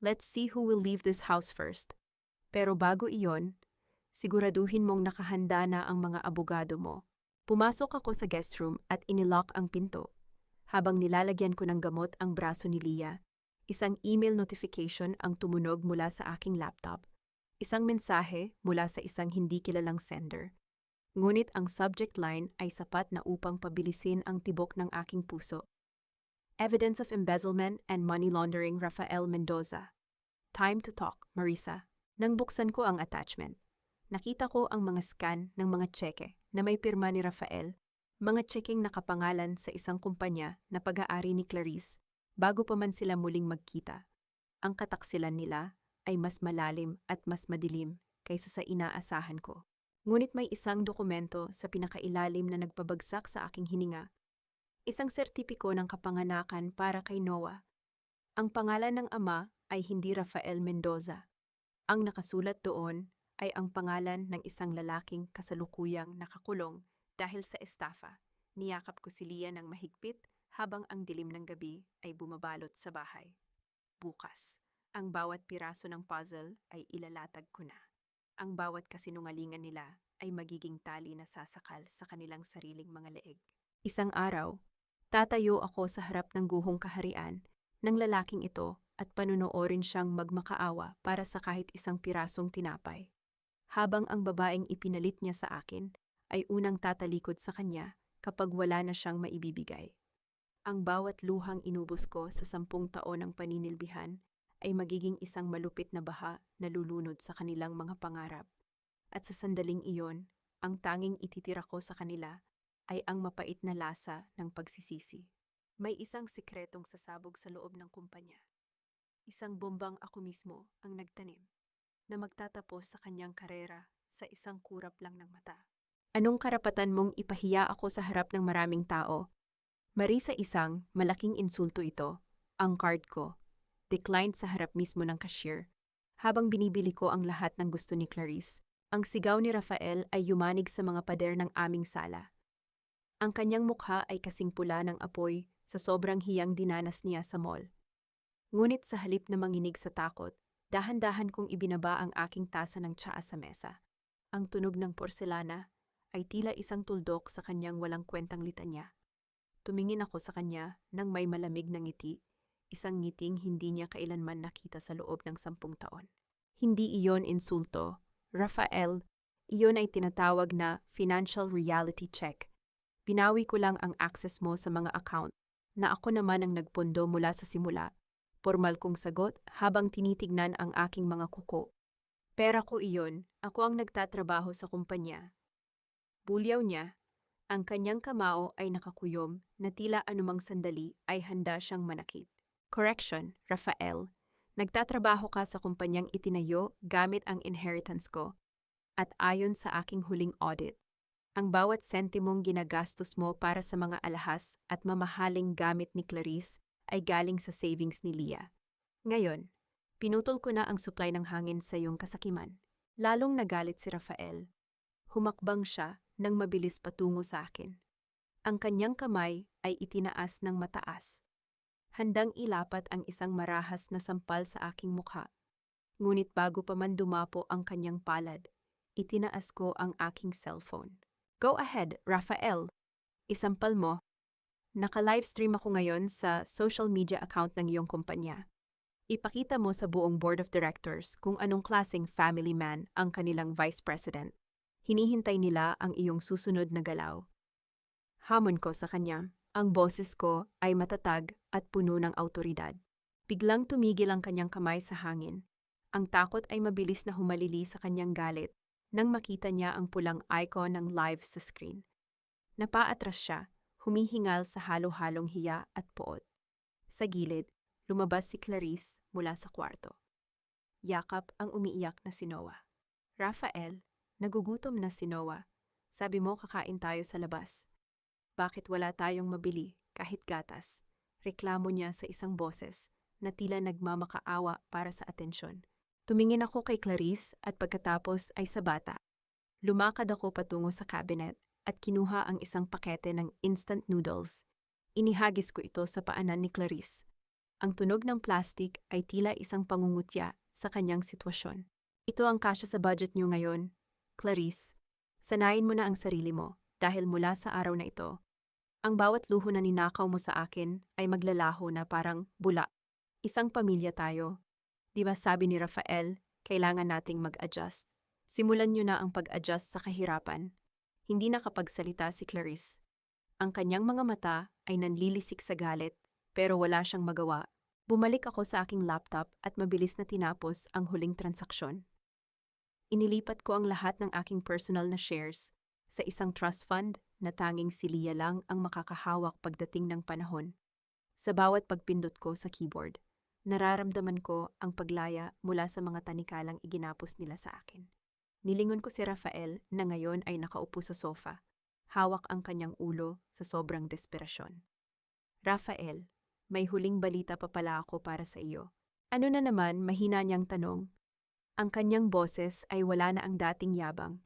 Let's see who will leave this house first. Pero bago iyon, siguraduhin mong nakahanda na ang mga abogado mo. Pumasok ako sa guest room at inilock ang pinto. Habang nilalagyan ko ng gamot ang braso ni Lia, isang email notification ang tumunog mula sa aking laptop. Isang mensahe mula sa isang hindi kilalang sender. Ngunit ang subject line ay sapat na upang pabilisin ang tibok ng aking puso. Evidence of embezzlement and money laundering, Rafael Mendoza. Time to talk, Marisa. Nang buksan ko ang attachment, nakita ko ang mga scan ng mga tseke na may pirma ni Rafael, mga tsekeng nakapangalan sa isang kumpanya na pag-aari ni Clarice bago pa man sila muling magkita. Ang kataksilan nila ay mas malalim at mas madilim kaysa sa inaasahan ko. Ngunit may isang dokumento sa pinakailalim na nagpabagsak sa aking hininga. Isang sertipiko ng kapanganakan para kay Noah. Ang pangalan ng ama ay hindi Rafael Mendoza. Ang nakasulat doon ay ang pangalan ng isang lalaking kasalukuyang nakakulong dahil sa estafa. Niyakap ko si Lia ng mahigpit habang ang dilim ng gabi ay bumabalot sa bahay. Bukas, ang bawat piraso ng puzzle ay ilalatag ko na. Ang bawat kasinungalingan nila ay magiging tali na sasakal sa kanilang sariling mga leeg. Isang araw, tatayo ako sa harap ng guhong kaharian ng lalaking ito at panunoorin siyang magmakaawa para sa kahit isang pirasong tinapay. Habang ang babaeng ipinalit niya sa akin ay unang tatalikod sa kanya kapag wala na siyang maibibigay. Ang bawat luhang inubos ko sa 10 taon ng paninilbihan ay magiging isang malupit na baha na lulunod sa kanilang mga pangarap. At sa sandaling iyon, ang tanging ititira ko sa kanila ay ang mapait na lasa ng pagsisisi. May isang sikretong sasabog sa loob ng kumpanya. Isang bombang ako mismo ang nagtanim na magtatapos sa kanyang karera sa isang kurap lang ng mata. Anong karapatan mong ipahiya ako sa harap ng maraming tao? Marisa, isang malaking insulto ito. Ang card ko, declined sa harap mismo ng cashier. Habang binibili ko ang lahat ng gusto ni Clarice, ang sigaw ni Rafael ay yumanig sa mga pader ng aming sala. Ang kanyang mukha ay kasing pula ng apoy sa sobrang hiyang dinanas niya sa mall. Ngunit sa halip na manginig sa takot, dahan-dahan kong ibinaba ang aking tasa ng tsaa sa mesa. Ang tunog ng porselana ay tila isang tuldok sa kanyang walang kwentang litanya. Tumingin ako sa kanya nang may malamig na ngiti, isang ngiting hindi niya kailanman nakita sa loob ng 10 taon. Hindi iyon insulto, Rafael, iyon ay tinatawag na financial reality check. Binawi ko lang ang access mo sa mga account na ako naman ang nagpondo mula sa simula. Formal kong sagot habang tinitignan ang aking mga kuko. Pera ko iyon, ako ang nagtatrabaho sa kumpanya. Bulyaw niya. Ang kanyang kamao ay nakakuyom na tila anumang sandali ay handa siyang manakit. Correction, Rafael. Nagtatrabaho ka sa kumpanyang itinayo gamit ang inheritance ko at ayon sa aking huling audit. Ang bawat sentimong ginagastos mo para sa mga alahas at mamahaling gamit ni Clarice ay galing sa savings ni Leah. Ngayon, pinutol ko na ang supply ng hangin sa iyong kasakiman. Lalong nagalit si Rafael. Humakbang siya nang mabilis patungo sa akin. Ang kanyang kamay ay itinaas ng mataas. Handang ilapat ang isang marahas na sampal sa aking mukha. Ngunit bago pa man dumapo ang kanyang palad, itinaas ko ang aking cellphone. Go ahead, Rafael. Isampal mo. Naka-livestream ako ngayon sa social media account ng iyong kumpanya. Ipakita mo sa buong board of directors kung anong klaseng family man ang kanilang vice president. Hinihintay nila ang iyong susunod na galaw. Hamon ko sa kanya, ang boses ko ay matatag at puno ng awtoridad. Biglang tumigil ang kanyang kamay sa hangin. Ang takot ay mabilis na humalili sa kanyang galit nang makita niya ang pulang icon ng live sa screen. Napaatras siya, humihingal sa halo-halong hiya at poot. Sa gilid, lumabas si Clarice mula sa kwarto. Yakap ang umiiyak na si Noah. Rafael, nagugutom na si Noah. Sabi mo kakain tayo sa labas. Bakit wala tayong mabili kahit gatas? Reklamo niya sa isang boses na tila nagmamakaawa para sa atensyon. Tumingin ako kay Clarice at pagkatapos ay sa bata. Lumakad ako patungo sa cabinet at kinuha ang isang pakete ng instant noodles. Inihagis ko ito sa paanan ni Clarice. Ang tunog ng plastic ay tila isang pangungutya sa kanyang sitwasyon. Ito ang kasya sa budget niyo ngayon. Clarice, sanayin mo na ang sarili mo dahil mula sa araw na ito, ang bawat luho na ninakaw mo sa akin ay maglalaho na parang bula. Isang pamilya tayo. Di ba sabi ni Rafael, kailangan nating mag-adjust. Simulan niyo na ang pag-adjust sa kahirapan. Hindi nakapagsalita si Clarice. Ang kanyang mga mata ay nanlilisik sa galit pero wala siyang magawa. Bumalik ako sa aking laptop at mabilis na tinapos ang huling transaksyon. Inilipat ko ang lahat ng aking personal na shares sa isang trust fund na tanging si Leah lang ang makakahawak pagdating ng panahon. Sa bawat pagpindot ko sa keyboard, nararamdaman ko ang paglaya mula sa mga tanikalang iginapos nila sa akin. Nilingon ko si Rafael na ngayon ay nakaupo sa sofa, hawak ang kanyang ulo sa sobrang desperasyon. Rafael, may huling balita pa pala ako para sa iyo. Ano na naman, mahina niyang tanong. Ang kanyang boses ay wala na ang dating yabang.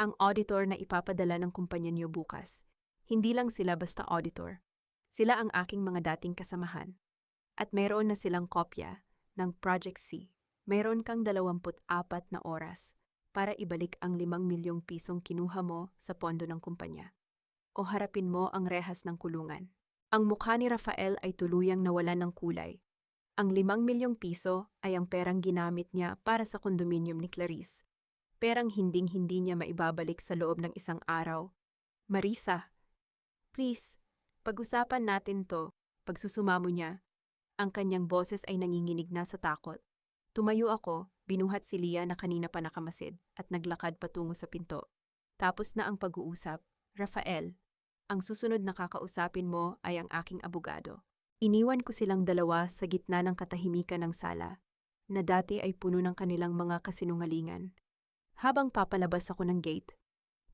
Ang auditor na ipapadala ng kumpanya niyo bukas, hindi lang sila basta auditor. Sila ang aking mga dating kasamahan. At mayroon na silang kopya ng Project C. Mayroon kang 24 na oras para ibalik ang 5 milyong pisong kinuha mo sa pondo ng kumpanya. O harapin mo ang rehas ng kulungan. Ang mukha ni Rafael ay tuluyang nawalan ng kulay. Ang 5 milyong piso ay ang perang ginamit niya para sa kondominium ni Clarice. Perang hinding-hindi niya maibabalik sa loob ng isang araw. Marisa, please, pag-usapan natin to. Pagsusumamo niya, ang kanyang boses ay nanginginig na sa takot. Tumayo ako, binuhat si Lia na kanina pa nakamasid at naglakad patungo sa pinto. Tapos na ang pag-uusap. Rafael, ang susunod na kakausapin mo ay ang aking abogado. Iniwan ko silang dalawa sa gitna ng katahimikan ng sala, na dati ay puno ng kanilang mga kasinungalingan. Habang papalabas ako ng gate,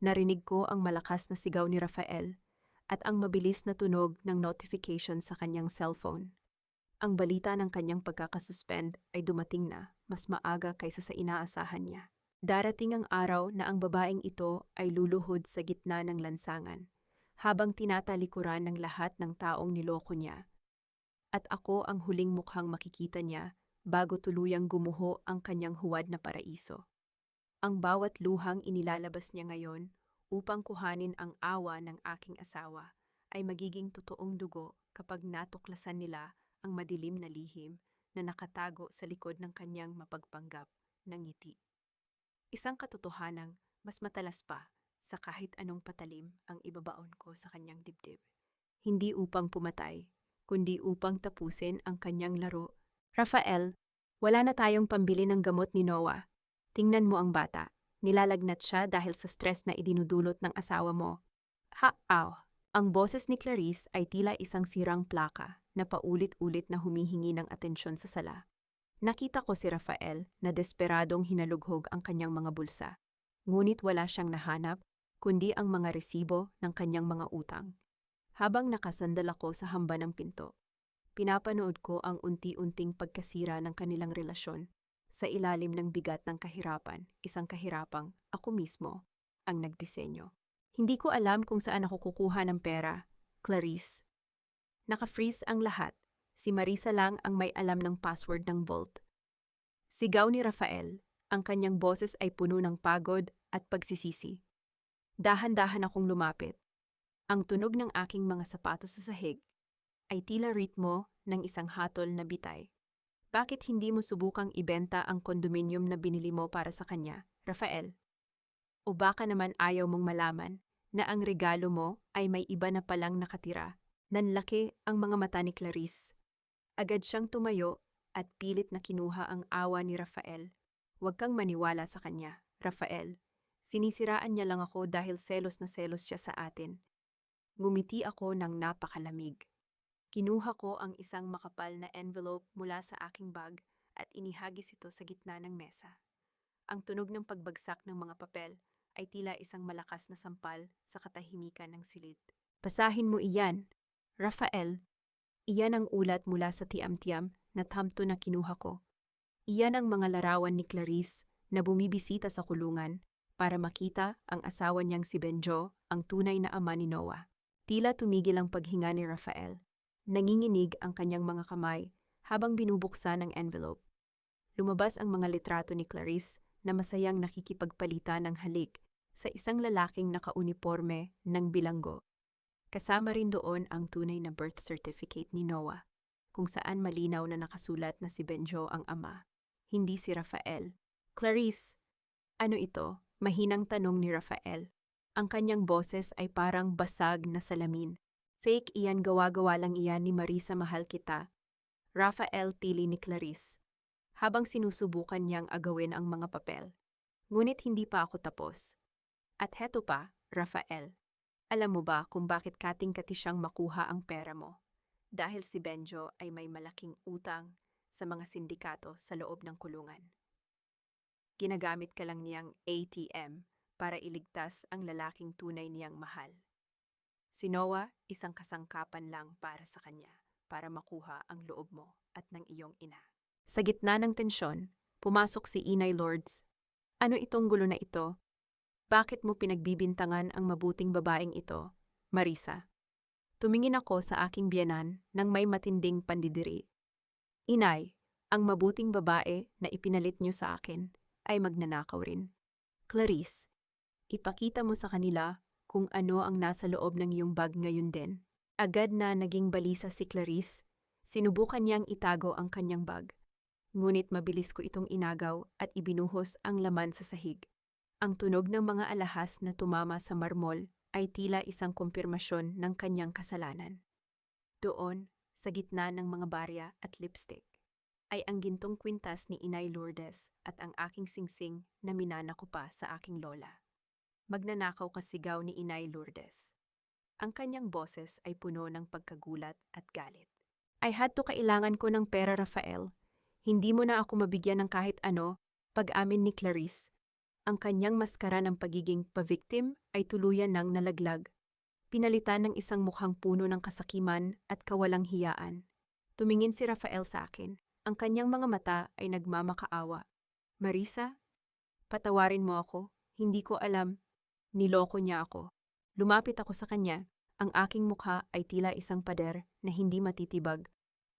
narinig ko ang malakas na sigaw ni Rafael at ang mabilis na tunog ng notification sa kanyang cellphone. Ang balita ng kanyang pagkakasuspend ay dumating na mas maaga kaysa sa inaasahan niya. Darating ang araw na ang babaeng ito ay luluhod sa gitna ng lansangan, habang tinatalikuran ng lahat ng taong niloko niya. At ako ang huling mukhang makikita niya bago tuluyang gumuho ang kanyang huwad na paraiso. Ang bawat luhang inilalabas niya ngayon upang kuhanin ang awa ng aking asawa ay magiging totoong dugo kapag natuklasan nila ang madilim na lihim na nakatago sa likod ng kanyang mapagpanggap na ngiti. Isang katotohanang mas matalas pa sa kahit anong patalim ang ibabaon ko sa kanyang dibdib. Hindi upang pumatay, kundi upang tapusin ang kanyang laro. Rafael, wala na tayong pambili ng gamot ni Noah. Tingnan mo ang bata. Nilalagnat siya dahil sa stress na idinudulot ng asawa mo. Ha-aw! Ang boses ni Clarice ay tila isang sirang plaka na paulit-ulit na humihingi ng atensyon sa sala. Nakita ko si Rafael na desperadong hinalughog ang kanyang mga bulsa. Ngunit wala siyang nahanap, kundi ang mga resibo ng kanyang mga utang. Habang nakasandal ako sa hamba ng pinto, pinapanood ko ang unti-unting pagkasira ng kanilang relasyon sa ilalim ng bigat ng kahirapan, isang kahirapang ako mismo ang nagdisenyo. Hindi ko alam kung saan ako kukuha ng pera, Clarice. Naka-freeze ang lahat. Si Marisa lang ang may alam ng password ng vault. Sigaw ni Rafael, ang kanyang boses ay puno ng pagod at pagsisisi. Dahan-dahan akong lumapit. Ang tunog ng aking mga sapatos sa sahig ay tila ritmo ng isang hatol na bitay. Bakit hindi mo subukang ibenta ang kondominium na binili mo para sa kanya, Rafael? O baka naman ayaw mong malaman na ang regalo mo ay may iba na palang nakatira? Nanlaki ang mga mata ni Clarice. Agad siyang tumayo at pilit na kinuha ang awa ni Rafael. Huwag kang maniwala sa kanya, Rafael. Sinisiraan niya lang ako dahil selos na selos siya sa atin. Ngumiti ako ng napakalamig. Kinuha ko ang isang makapal na envelope mula sa aking bag at inihagis ito sa gitna ng mesa. Ang tunog ng pagbagsak ng mga papel ay tila isang malakas na sampal sa katahimikan ng silid. Basahin mo iyan, Rafael. Iyan ang ulat mula sa tiam-tiam na tamto na kinuha ko. Iyan ang mga larawan ni Clarice na bumibisita sa kulungan para makita ang asawa niyang si Benjo, ang tunay na ama ni Noah. Tila tumigil ang paghinga ni Rafael. Nanginginig ang kanyang mga kamay habang binubuksan ang envelope. Lumabas ang mga litrato ni Clarice na masayang nakikipagpalitan ng halik sa isang lalaking nakauniporme ng bilanggo. Kasama rin doon ang tunay na birth certificate ni Noah, kung saan malinaw na nakasulat na si Benjo ang ama, hindi si Rafael. Clarice, ano ito? Mahinang tanong ni Rafael. Ang kanyang boses ay parang basag na salamin. Fake iyan, gawa-gawa lang iyan ni Marisa, mahal kita. Rafael, tili ni Clarice, habang sinusubukan niyang agawin ang mga papel. Ngunit hindi pa ako tapos. At heto pa, Rafael. Alam mo ba kung bakit kating-kati siyang makuha ang pera mo? Dahil si Benjo ay may malaking utang sa mga sindikato sa loob ng kulungan. Ginagamit ka lang niyang ATM para iligtas ang lalaking tunay niyang mahal. Si Noah, isang kasangkapan lang para sa kanya, para makuha ang loob mo at ng iyong ina. Sa gitna ng tensyon, pumasok si Inay Lourdes. Ano itong gulo na ito? Bakit mo pinagbibintangan ang mabuting babaeng ito, Marisa? Tumingin ako sa aking biyenan nang may matinding pandidiri. Inay, ang mabuting babae na ipinalit niyo sa akin ay magnanakaw rin. Clarice, ipakita mo sa kanila kung ano ang nasa loob ng iyong bag ngayon din. Agad na naging balisa si Clarice, sinubukan niyang itago ang kanyang bag. Ngunit mabilis ko itong inagaw at ibinuhos ang laman sa sahig. Ang tunog ng mga alahas na tumama sa marmol ay tila isang kumpirmasyon ng kanyang kasalanan. Doon, sa gitna ng mga barya at lipstick, ay ang gintong kwintas ni Inay Lourdes at ang aking singsing na minana ko pa sa aking lola. Magnanakaw ka, sigaw ni Inay Lourdes. Ang kanyang boses ay puno ng pagkagulat at galit. I had to, kailangan ko ng pera, Rafael. Hindi mo na ako mabigyan ng kahit ano, pag-amin ni Clarice. Ang kanyang maskara ng pagiging pa-victim ay tuluyan ng nalaglag. Pinalitan ng isang mukhang puno ng kasakiman at kawalang hiyaan. Tumingin si Rafael sa akin. Ang kanyang mga mata ay nagmamakaawa. Marisa, patawarin mo ako. Hindi ko alam. Niloko niya ako. Lumapit ako sa kanya. Ang aking mukha ay tila isang pader na hindi matitibag.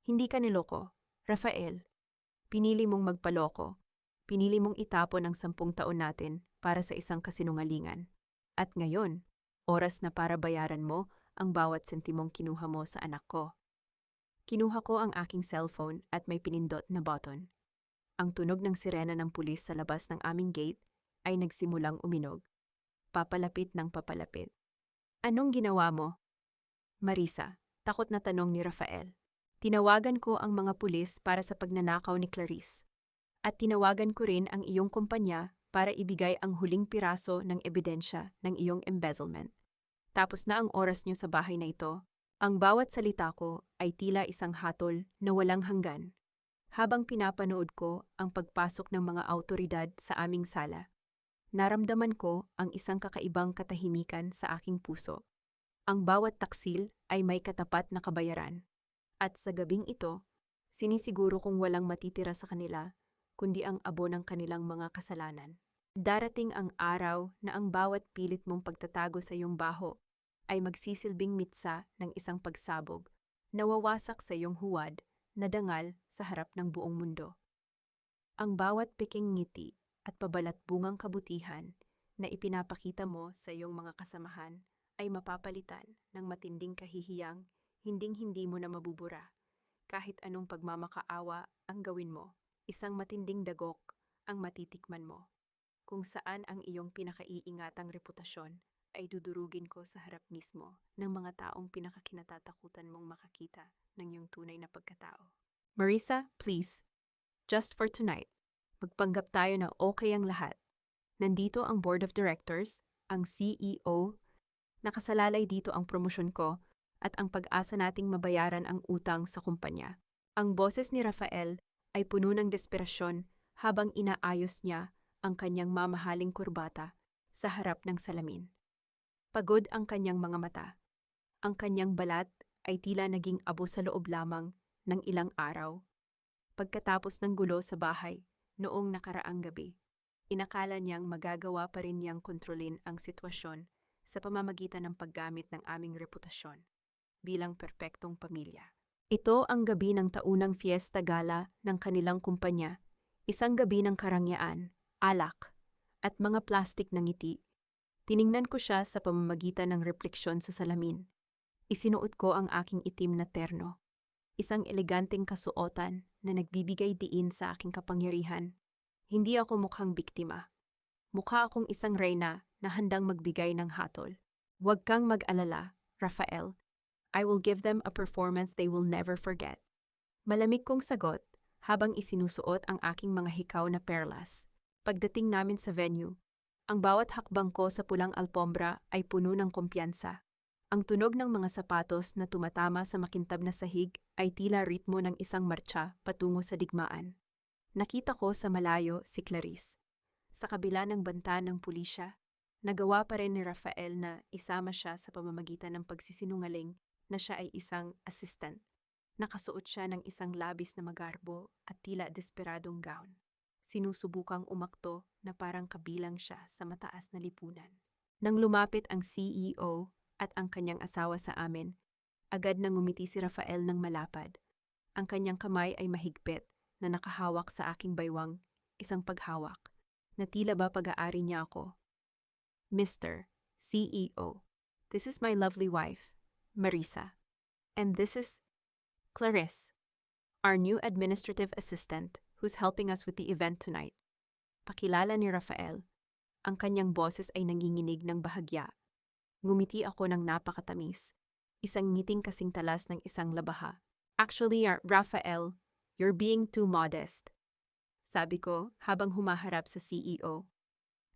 Hindi ka niloko, Rafael. Pinili mong magpaloko. Pinili mong itapon ang 10 taon natin para sa isang kasinungalingan. At ngayon, oras na para bayaran mo ang bawat sentimong kinuha mo sa anak ko. Kinuha ko ang aking cellphone at may pinindot na button. Ang tunog ng sirena ng pulis sa labas ng aming gate ay nagsimulang uminog. Papalapit ng papalapit. Anong ginawa mo? Marisa, takot na tanong ni Rafael. Tinawagan ko ang mga pulis para sa pagnanakaw ni Clarice. At tinawagan ko rin ang iyong kumpanya para ibigay ang huling piraso ng ebidensya ng iyong embezzlement. Tapos na ang oras niyo sa bahay na ito. Ang bawat salita ko ay tila isang hatol na walang hanggan. Habang pinapanood ko ang pagpasok ng mga awtoridad sa aming sala, naramdaman ko ang isang kakaibang katahimikan sa aking puso. Ang bawat taksil ay may katapat na kabayaran. At sa gabing ito, sinisiguro kong walang matitira sa kanila kundi ang abo ng kanilang mga kasalanan. Darating ang araw na ang bawat pilit mong pagtatago sa iyong baho ay magsisilbing mitsa ng isang pagsabog, nawawasak sa iyong huwad na dangal sa harap ng buong mundo. Ang bawat piking ngiti at pabalat-bungang kabutihan na ipinapakita mo sa iyong mga kasamahan ay mapapalitan ng matinding kahihiyang hinding-hindi mo na mabubura. Kahit anong pagmamakaawa ang gawin mo, isang matinding dagok ang matitikman mo. Kung saan ang iyong pinakaiingatang reputasyon ay dudurugin ko sa harap mismo ng mga taong pinakakinatatakutan mong makakita ng iyong tunay na pagkatao. Marisa, please, just for tonight, magpanggap tayo na okay ang lahat. Nandito ang board of directors, ang CEO, nakasalalay dito ang promosyon ko at ang pag-asa nating mabayaran ang utang sa kumpanya. Ang boses ni Rafael ay puno ng desperasyon habang inaayos niya ang kanyang mamahaling kurbata sa harap ng salamin. Pagod ang kanyang mga mata. Ang kanyang balat ay tila naging abo sa loob lamang ng ilang araw. Pagkatapos ng gulo sa bahay noong nakaraang gabi, inakala niyang magagawa pa rin niyang kontrolin ang sitwasyon sa pamamagitan ng paggamit ng aming reputasyon bilang perpektong pamilya. Ito ang gabi ng taunang fiesta gala ng kanilang kumpanya, isang gabi ng karangyaan, alak, at mga plastik na ngiti. Tiningnan ko siya sa pamamagitan ng refleksyon sa salamin. Isinuot ko ang aking itim na terno, isang eleganteng kasuotan na nagbibigay diin sa aking kapangyarihan. Hindi ako mukhang biktima. Mukha akong isang reyna na handang magbigay ng hatol. Huwag kang mag-alala, Rafael. I will give them a performance they will never forget. Malamig kong sagot habang isinusuot ang aking mga hikaw na perlas. Pagdating namin sa venue, ang bawat hakbang ko sa pulang alpombra ay puno ng kumpiyansa. Ang tunog ng mga sapatos na tumatama sa makintab na sahig ay tila ritmo ng isang martsa patungo sa digmaan. Nakita ko sa malayo si Clarice. Sa kabila ng banta ng pulisya, nagawa pa rin ni Rafael na isama siya sa pamamagitan ng pagsisinungaling na siya ay isang assistant. Nakasuot siya ng isang labis na magarbo at tila desperadong gown. Sinusubukang umakto na parang kabilang siya sa mataas na lipunan. Nang lumapit ang CEO at ang kanyang asawa sa amin, agad nang ngumiti si Rafael ng malapad. Ang kanyang kamay ay mahigpit na nakahawak sa aking baywang, isang paghawak na tila ba pag-aari niya ako. Mr. CEO, this is my lovely wife, Marisa. And this is Clarice, our new administrative assistant who's helping us with the event tonight. Pakilala ni Rafael. Ang kanyang boses ay nanginginig ng bahagya. Ngumiti ako ng napakatamis. Isang ngiting kasing talas ng isang labaha. Actually, Rafael, you're being too modest. Sabi ko habang humaharap sa CEO.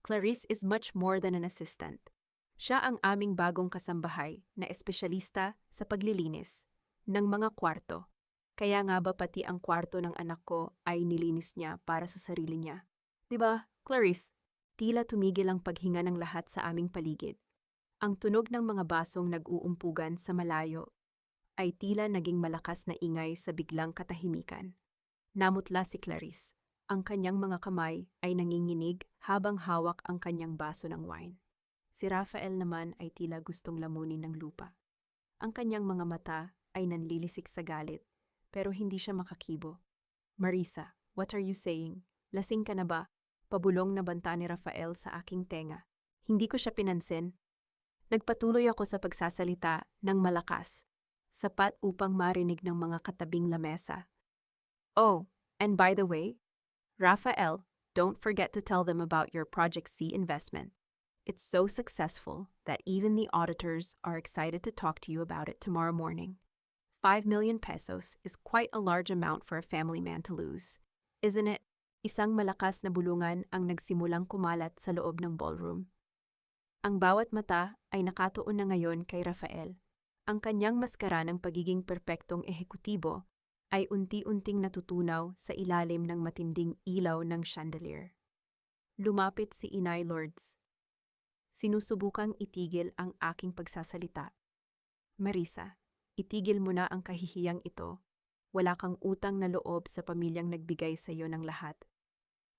Clarice is much more than an assistant. Siya ang aming bagong kasambahay na espesyalista sa paglilinis ng mga kwarto. Kaya nga ba pati ang kwarto ng anak ko ay nilinis niya para sa sarili niya. Diba, Clarice? Tila tumigil ang paghinga ng lahat sa aming paligid. Ang tunog ng mga basong nag-uumpugan sa malayo ay tila naging malakas na ingay sa biglang katahimikan. Namutla si Clarice. Ang kanyang mga kamay ay nanginginig habang hawak ang kanyang baso ng wine. Si Rafael naman ay tila gustong lamunin ng lupa. Ang kanyang mga mata ay nanlilisik sa galit, pero hindi siya makakibo. Marisa, what are you saying? Lasing ka na ba? Pabulong na banta ni Rafael sa aking tenga. Hindi ko siya pinansin. Nagpatuloy ako sa pagsasalita ng malakas, sapat upang marinig ng mga katabing lamesa. Oh, and by the way, Rafael, don't forget to tell them about your Project C investment. It's so successful that even the auditors are excited to talk to you about it tomorrow morning. 5 million pesos is quite a large amount for a family man to lose, isn't it? Isang malakas na bulungan ang nagsimulang kumalat sa loob ng ballroom. Ang bawat mata ay nakatuon na ngayon kay Rafael. Ang kanyang maskara ng pagiging perpektong ehekutibo ay unti-unting natutunaw sa ilalim ng matinding ilaw ng chandelier. Lumapit si Inay Lourdes. Sinusubukang itigil ang aking pagsasalita. Marisa, itigil mo na ang kahihiyang ito. Wala kang utang na loob sa pamilyang nagbigay sa iyo ng lahat.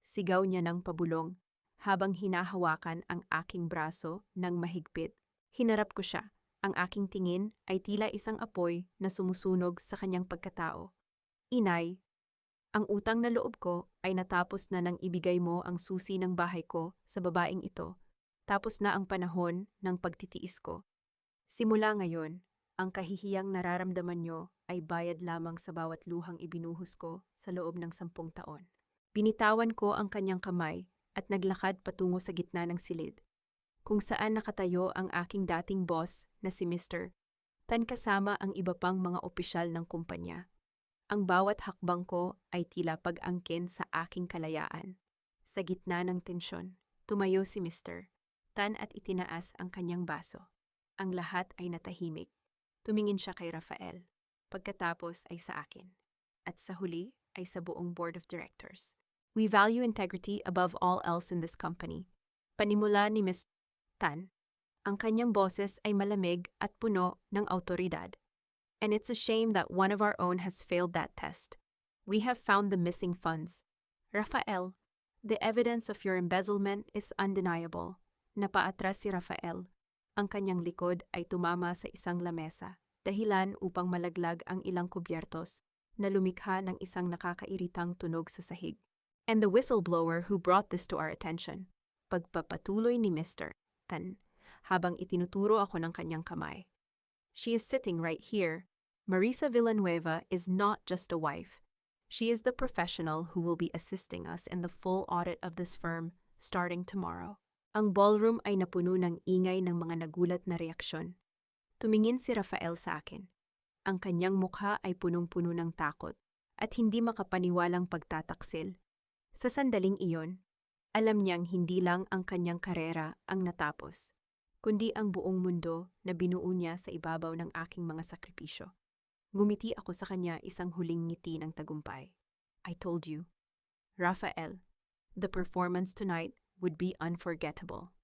Sigaw niya ng pabulong habang hinahawakan ang aking braso ng mahigpit. Hinarap ko siya. Ang aking tingin ay tila isang apoy na sumusunog sa kanyang pagkatao. Inay, ang utang na loob ko ay natapos na nang ibigay mo ang susi ng bahay ko sa babaeng ito. Tapos na ang panahon ng pagtitiis ko. Simula ngayon, ang kahihiyang nararamdaman nyo ay bayad lamang sa bawat luhang ibinuhos ko sa loob ng 10 taon. Binitawan ko ang kanyang kamay at naglakad patungo sa gitna ng silid, kung saan nakatayo ang aking dating boss na si Mr. Tan kasama ang iba pang mga opisyal ng kumpanya. Ang bawat hakbang ko ay tila pag-angkin sa aking kalayaan. Sa gitna ng tensyon, tumayo si Mr. Tan at itinaas ang kanyang baso. Ang lahat ay natahimik. Tumingin siya kay Rafael, pagkatapos ay sa akin, at sa huli ay sa buong board of directors. We value integrity above all else in this company. Panimula ni Ms. Tan, ang kanyang boses ay malamig at puno ng autoridad. And it's a shame that one of our own has failed that test. We have found the missing funds. Rafael, the evidence of your embezzlement is undeniable. Napaatras si Rafael. Ang kanyang likod ay tumama sa isang lamesa, dahilan upang malaglag ang ilang kubyertos na lumikha ng isang nakakairitang tunog sa sahig. And the whistleblower who brought this to our attention. Pagpapatuloy ni Mr. Tan habang itinuturo ako ng kanyang kamay. She is sitting right here. Marisa Villanueva is not just a wife. She is the professional who will be assisting us in the full audit of this firm starting tomorrow. Ang ballroom ay napuno ng ingay ng mga nagulat na reaksyon. Tumingin si Rafael sa akin. Ang kanyang mukha ay punong-puno ng takot at hindi makapaniwalang pagtataksil. Sa sandaling iyon, alam niyang hindi lang ang kanyang karera ang natapos, kundi ang buong mundo na binuo niya sa ibabaw ng aking mga sakripisyo. Ngumiti ako sa kanya isang huling ngiti ng tagumpay. I told you, Rafael, the performance tonight would be unforgettable.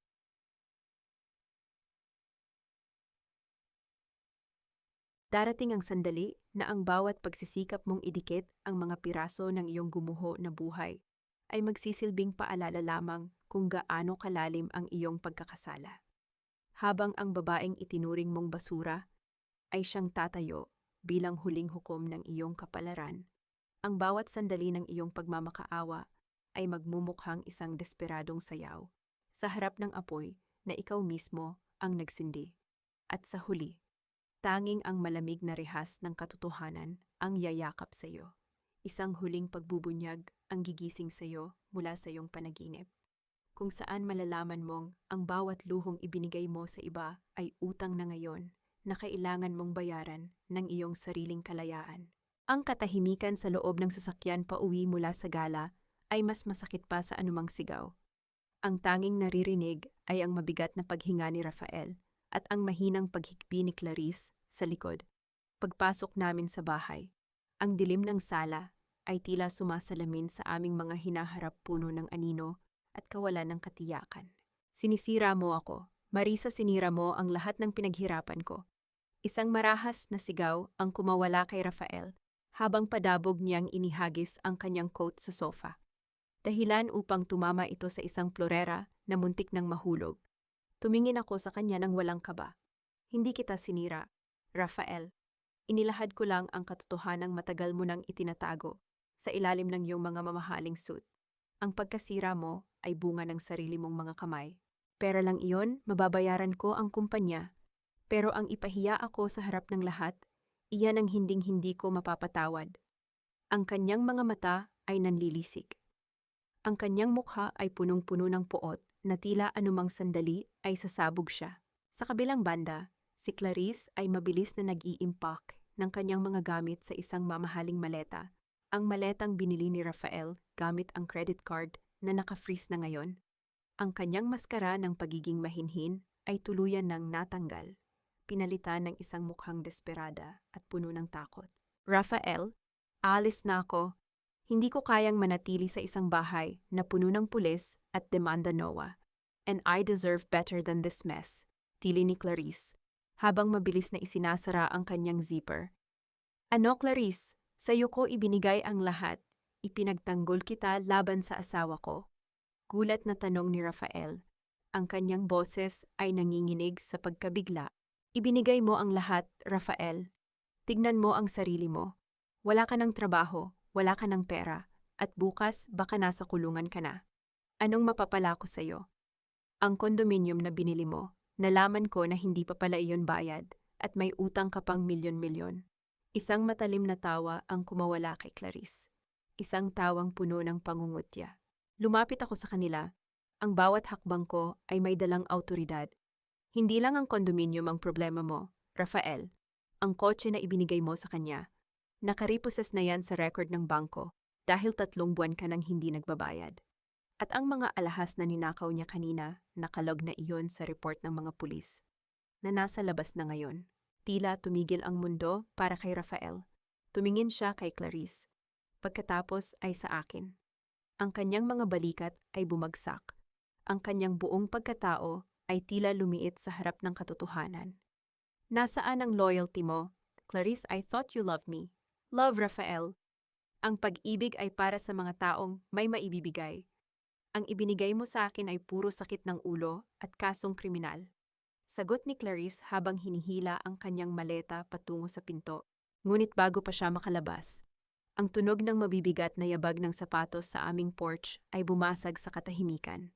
Darating ang sandali na ang bawat pagsisikap mong idikit ang mga piraso ng iyong gumuho na buhay ay magsisilbing paalala lamang kung gaano kalalim ang iyong pagkakasala. Habang ang babaeng itinuring mong basura ay siyang tatayo bilang huling hukom ng iyong kapalaran, ang bawat sandali ng iyong pagmamakaawa ay magmumukhang isang desperadong sayaw sa harap ng apoy na ikaw mismo ang nagsindi. At sa huli, tanging ang malamig na rehas ng katotohanan ang yayakap sa iyo. Isang huling pagbubunyag ang gigising sa iyo mula sa iyong panaginip, kung saan malalaman mong ang bawat luhong ibinigay mo sa iba ay utang na ngayon na kailangan mong bayaran ng iyong sariling kalayaan. Ang katahimikan sa loob ng sasakyan pauwi mula sa gala ay mas masakit pa sa anumang sigaw. Ang tanging naririnig ay ang mabigat na paghinga ni Rafael at ang mahinang paghikbi ni Clarice sa likod. Pagpasok namin sa bahay, ang dilim ng sala ay tila sumasalamin sa aming mga hinaharap puno ng anino at kawalan ng katiyakan. Sinisira mo ako. Marisa, sinira mo ang lahat ng pinaghirapan ko. Isang marahas na sigaw ang kumawala kay Rafael habang padabog niyang inihagis ang kanyang coat sa sofa. Dahilan upang tumama ito sa isang florera na muntik ng mahulog. Tumingin ako sa kanya ng walang kaba. Hindi kita sinira, Rafael. Inilahad ko lang ang katotohanang matagal mo nang itinatago sa ilalim ng iyong mga mamahaling suit. Ang pagkasira mo ay bunga ng sarili mong mga kamay. Pera lang iyon, mababayaran ko ang kumpanya. Pero ang ipahiya ako sa harap ng lahat, iyan ang hinding-hindi ko mapapatawad. Ang kanyang mga mata ay nanlilisik. Ang kanyang mukha ay punong-puno ng puot na tila anumang sandali ay sasabog siya. Sa kabilang banda, si Clarice ay mabilis na nag-i-impact ng kanyang mga gamit sa isang mamahaling maleta. Ang maletang binili ni Rafael gamit ang credit card na naka-freeze na ngayon. Ang kanyang maskara ng pagiging mahinhin ay tuluyan ng natanggal, pinalitan ng isang mukhang desperada at puno ng takot. Rafael, alis na ako. Hindi ko kayang manatili sa isang bahay na puno ng pulis at demanda NOAA. And I deserve better than this mess, tili ni Clarice, habang mabilis na isinasara ang kanyang zipper. Ano, Clarice? Sa'yo ko ibinigay ang lahat. Ipinagtanggol kita laban sa asawa ko. Gulat na tanong ni Rafael. Ang kanyang boses ay nanginginig sa pagkabigla. Ibinigay mo ang lahat, Rafael. Tignan mo ang sarili mo. Wala ka ng trabaho, wala ka ng pera, at bukas baka nasa kulungan ka na. Anong mapapala ko sa'yo? Ang kondominium na binili mo, nalaman ko na hindi pa pala iyon bayad at may utang ka pang milyon-milyon. Isang matalim na tawa ang kumawala kay Clarice. Isang tawang puno ng pangungutya. Lumapit ako sa kanila. Ang bawat hakbang ko ay may dalang awtoridad. Hindi lang ang kondominium ang problema mo, Rafael. Ang kotse na ibinigay mo sa kanya. Nakariposes na yan sa record ng bangko dahil 3 buwan ka nang hindi nagbabayad. At ang mga alahas na ninakaw niya kanina, nakalog na iyon sa report ng mga pulis na nasa labas na ngayon. Tila tumigil ang mundo para kay Rafael. Tumingin siya kay Clarice. Pagkatapos ay sa akin. Ang kanyang mga balikat ay bumagsak. Ang kanyang buong pagkatao ay tila lumiit sa harap ng katotohanan. Nasaan ang loyalty mo? Clarice, I thought you loved me. Love, Rafael. Ang pag-ibig ay para sa mga taong may maibibigay. Ang ibinigay mo sa akin ay puro sakit ng ulo at kasong kriminal. Sagot ni Clarice habang hinihila ang kanyang maleta patungo sa pinto. Ngunit bago pa siya makalabas, ang tunog ng mabibigat na yabag ng sapatos sa aming porch ay bumasag sa katahimikan.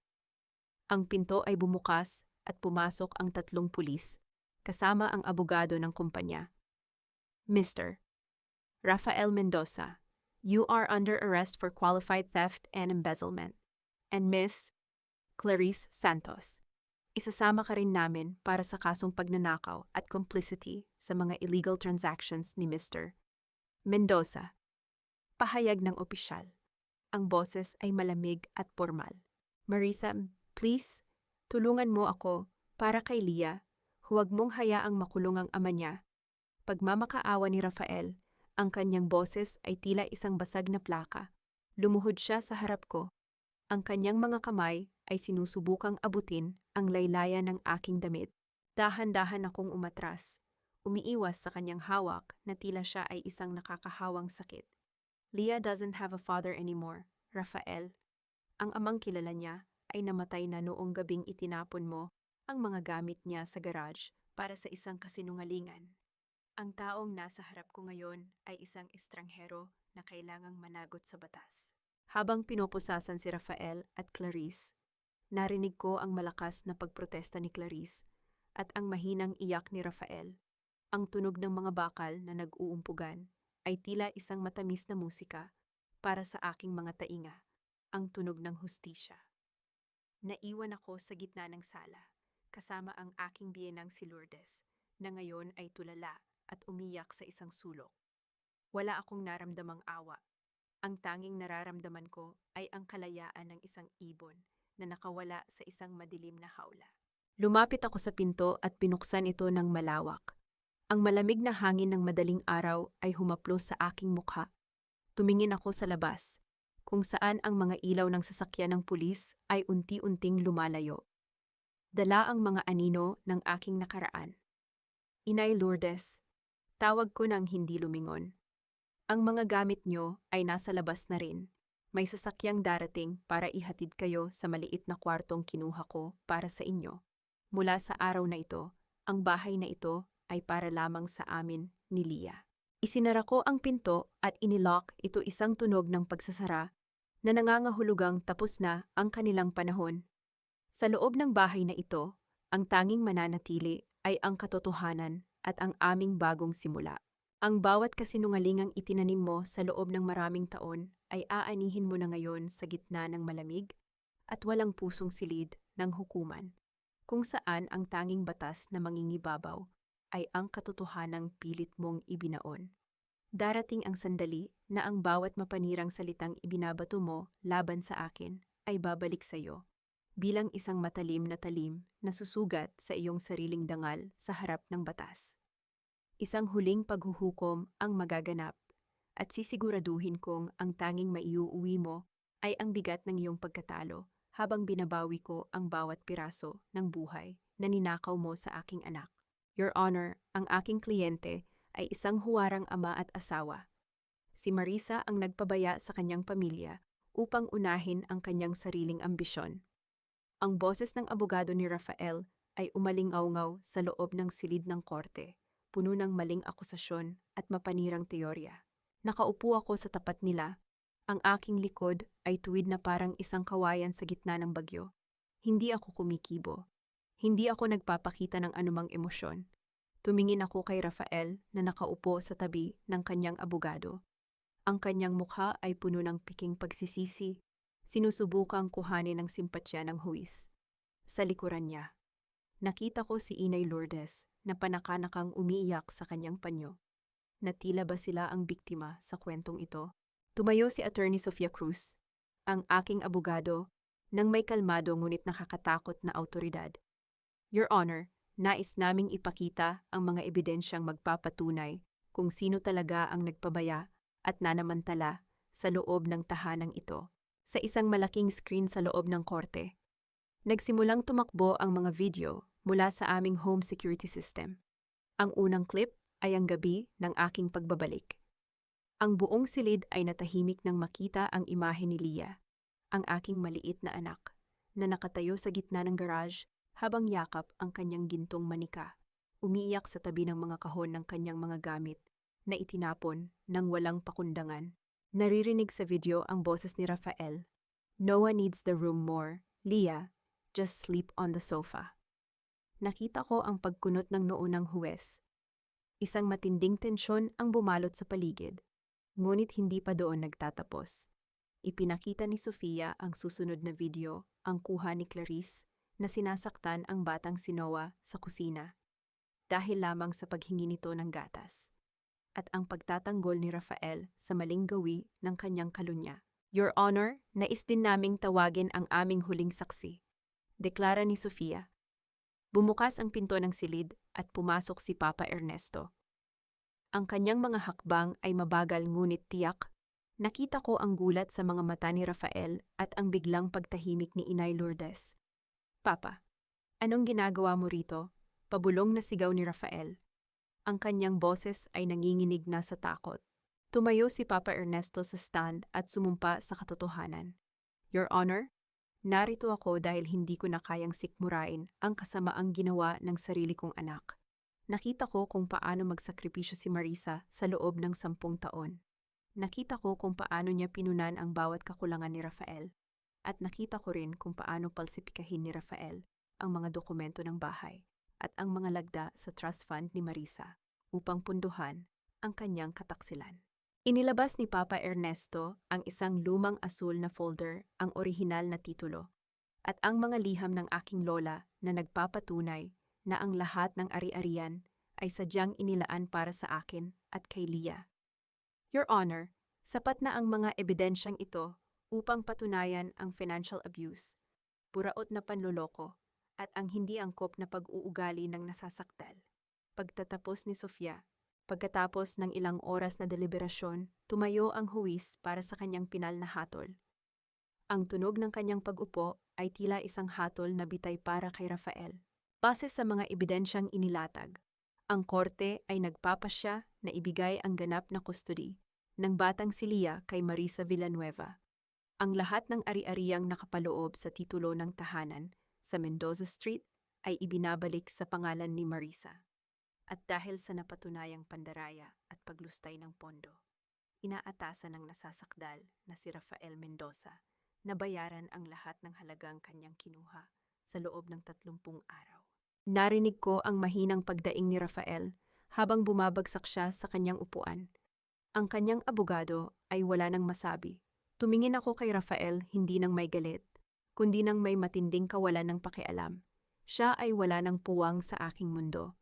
Ang pinto ay bumukas at pumasok ang 3 pulis, kasama ang abogado ng kumpanya. Mr. Rafael Mendoza, you are under arrest for qualified theft and embezzlement. And Miss Clarice Santos, isasama ka rin namin para sa kasong pagnanakaw at complicity sa mga illegal transactions ni Mr. Mendoza. Pahayag ng opisyal. Ang boses ay malamig at formal. Marisa, please, tulungan mo ako para kay Leah. Huwag mong hayaang makulong ang ama niya. Pagmamakaawa ni Rafael, ang kanyang boses ay tila isang basag na plaka. Lumuhod siya sa harap ko. Ang kanyang mga kamay ay sinusubukang abutin ang laylayan ng aking damit. Dahan-dahan akong umatras. Umiiwas sa kanyang hawak na tila siya ay isang nakakahawang sakit. Leah doesn't have a father anymore, Rafael. Ang amang kilala niya ay namatay na noong gabing itinapon mo ang mga gamit niya sa garage para sa isang kasinungalingan. Ang taong nasa harap ko ngayon ay isang estranghero na kailangang managot sa batas. Habang pinoposasan si Rafael at Clarice, narinig ko ang malakas na pagprotesta ni Clarice at ang mahinang iyak ni Rafael. Ang tunog ng mga bakal na nag-uumpugan ay tila isang matamis na musika para sa aking mga tainga, ang tunog ng hustisya. Naiwan ako sa gitna ng sala, kasama ang aking biyenang si Lourdes, na ngayon ay tulala at umiyak sa isang sulok. Wala akong naramdamang awa. Ang tanging nararamdaman ko ay ang kalayaan ng isang ibon na nakawala sa isang madilim na hawla. Lumapit ako sa pinto at binuksan ito ng malawak. Ang malamig na hangin ng madaling araw ay humaplos sa aking mukha. Tumingin ako sa labas, kung saan ang mga ilaw ng sasakyan ng pulis ay unti-unting lumalayo. Dala ang mga anino ng aking nakaraan. Inay Lourdes, tawag ko nang hindi lumingon. Ang mga gamit nyo ay nasa labas na rin. May sasakyang darating para ihatid kayo sa maliit na kwartong kinuha ko para sa inyo. Mula sa araw na ito, ang bahay na ito ay para lamang sa amin ni Leah. Isinara ko ang pinto at inilock ito isang tunog ng pagsasara na nangangahulugang tapos na ang kanilang panahon. Sa loob ng bahay na ito, ang tanging mananatili ay ang katotohanan at ang aming bagong simula. Ang bawat kasinungalingang itinanim mo sa loob ng maraming taon ay aanihin mo na ngayon sa gitna ng malamig at walang pusong silid ng hukuman, kung saan ang tanging batas na mangingibabaw ay ang katotohanang pilit mong ibinaon. Darating ang sandali na ang bawat mapanirang salitang ibinabato mo laban sa akin ay babalik sa iyo, bilang isang matalim na susugat sa iyong sariling dangal sa harap ng batas. Isang huling paghuhukom ang magaganap at sisiguraduhin kong ang tanging maiuuwi mo ay ang bigat ng iyong pagkatalo habang binabawi ko ang bawat piraso ng buhay na ninakaw mo sa aking anak. Your Honor, ang aking kliyente ay isang huwarang ama at asawa. Si Marisa ang nagpabaya sa kanyang pamilya upang unahin ang kanyang sariling ambisyon. Ang boses ng abogado ni Rafael ay umalingaw-ngaw sa loob ng silid ng korte, puno ng maling akusasyon at mapanirang teorya. Nakaupo ako sa tapat nila. Ang aking likod ay tuwid na parang isang kawayan sa gitna ng bagyo. Hindi ako kumikibo. Hindi ako nagpapakita ng anumang emosyon. Tumingin ako kay Rafael na nakaupo sa tabi ng kanyang abogado. Ang kanyang mukha ay puno ng piking pagsisisi. Sinusubukang kuhanin ng simpatsya ng huwis. Sa likuran niya, nakita ko si Inay Lourdes na panakanakang umiiyak sa kanyang panyo. Natila ba sila ang biktima sa kwentong ito? Tumayo si Attorney Sofia Cruz, ang aking abogado, nang may kalmado ngunit nakakatakot na awtoridad. Your Honor, nais naming ipakita ang mga ebidensyang magpapatunay kung sino talaga ang nagpabaya at nanamantala sa loob ng tahanang ito. Sa isang malaking screen sa loob ng korte, nagsimulang tumakbo ang mga video mula sa aming home security system. Ang unang clip ay ang gabi ng aking pagbabalik. Ang buong silid ay natahimik nang makita ang imahe ni Leah, ang aking maliit na anak, na nakatayo sa gitna ng garage habang yakap ang kanyang gintong manika, umiiyak sa tabi ng mga kahon ng kanyang mga gamit na itinapon ng walang pakundangan. Naririnig sa video ang boses ni Rafael. No one needs the room more, Leah, just sleep on the sofa. Nakita ko ang pagkunot ng noo ng huwes. Isang matinding tensyon ang bumalot sa paligid, ngunit hindi pa doon nagtatapos. Ipinakita ni Sofia ang susunod na video, ang kuha ni Clarice, na sinasaktan ang batang si Noah sa kusina, dahil lamang sa paghingi nito ng gatas, at ang pagtatanggol ni Rafael sa maling gawi ng kanyang kalunya. Your Honor, nais din naming tawagin ang aming huling saksi, deklara ni Sofia. Bumukas ang pinto ng silid at pumasok si Papa Ernesto. Ang kanyang mga hakbang ay mabagal ngunit tiyak. Nakita ko ang gulat sa mga mata ni Rafael at ang biglang pagtahimik ni Inay Lourdes. Papa, anong ginagawa mo rito? Pabulong na sigaw ni Rafael. Ang kanyang boses ay nanginginig na sa takot. Tumayo si Papa Ernesto sa stand at sumumpa sa katotohanan. Your Honor, narito ako dahil hindi ko na kayang sikmurain ang kasamaang ginawa ng sarili kong anak. Nakita ko kung paano magsakripisyo si Marisa sa loob ng 10 taon. Nakita ko kung paano niya pinunan ang bawat kakulangan ni Rafael. At nakita ko rin kung paano palsipikahin ni Rafael ang mga dokumento ng bahay at ang mga lagda sa trust fund ni Marisa upang punduhan ang kanyang kataksilan. Inilabas ni Papa Ernesto ang isang lumang asul na folder, ang orihinal na titulo, at ang mga liham ng aking lola na nagpapatunay na ang lahat ng ari-arian ay sadyang inilaan para sa akin at kay Lia. Your Honor, sapat na ang mga ebidensyang ito upang patunayan ang financial abuse, buraot na panloloko, at ang hindi angkop na pag-uugali ng nasasakdal. Pagtatapos ni Sofia, pagkatapos ng ilang oras na deliberasyon, tumayo ang huwis para sa kanyang pinal na hatol. Ang tunog ng kanyang pag-upo ay tila isang hatol na bitay para kay Rafael. Base sa mga ebidensyang inilatag, ang korte ay nagpapasya na ibigay ang ganap na custody ng batang si Lia kay Marisa Villanueva. Ang lahat ng ari-ariang nakapaloob sa titulo ng tahanan sa Mendoza Street ay ibinabalik sa pangalan ni Marisa. At dahil sa napatunayang pandaraya at paglustay ng pondo, inaatasan ng nasasakdal na si Rafael Mendoza na bayaran ang lahat ng halagang kanyang kinuha sa loob ng 30 araw. Narinig ko ang mahinang pagdaing ni Rafael habang bumabagsak siya sa kanyang upuan. Ang kanyang abogado ay wala nang masabi. Tumingin ako kay Rafael hindi nang may galit, kundi nang may matinding kawalan ng pakialam. Siya ay wala nang puwang sa aking mundo.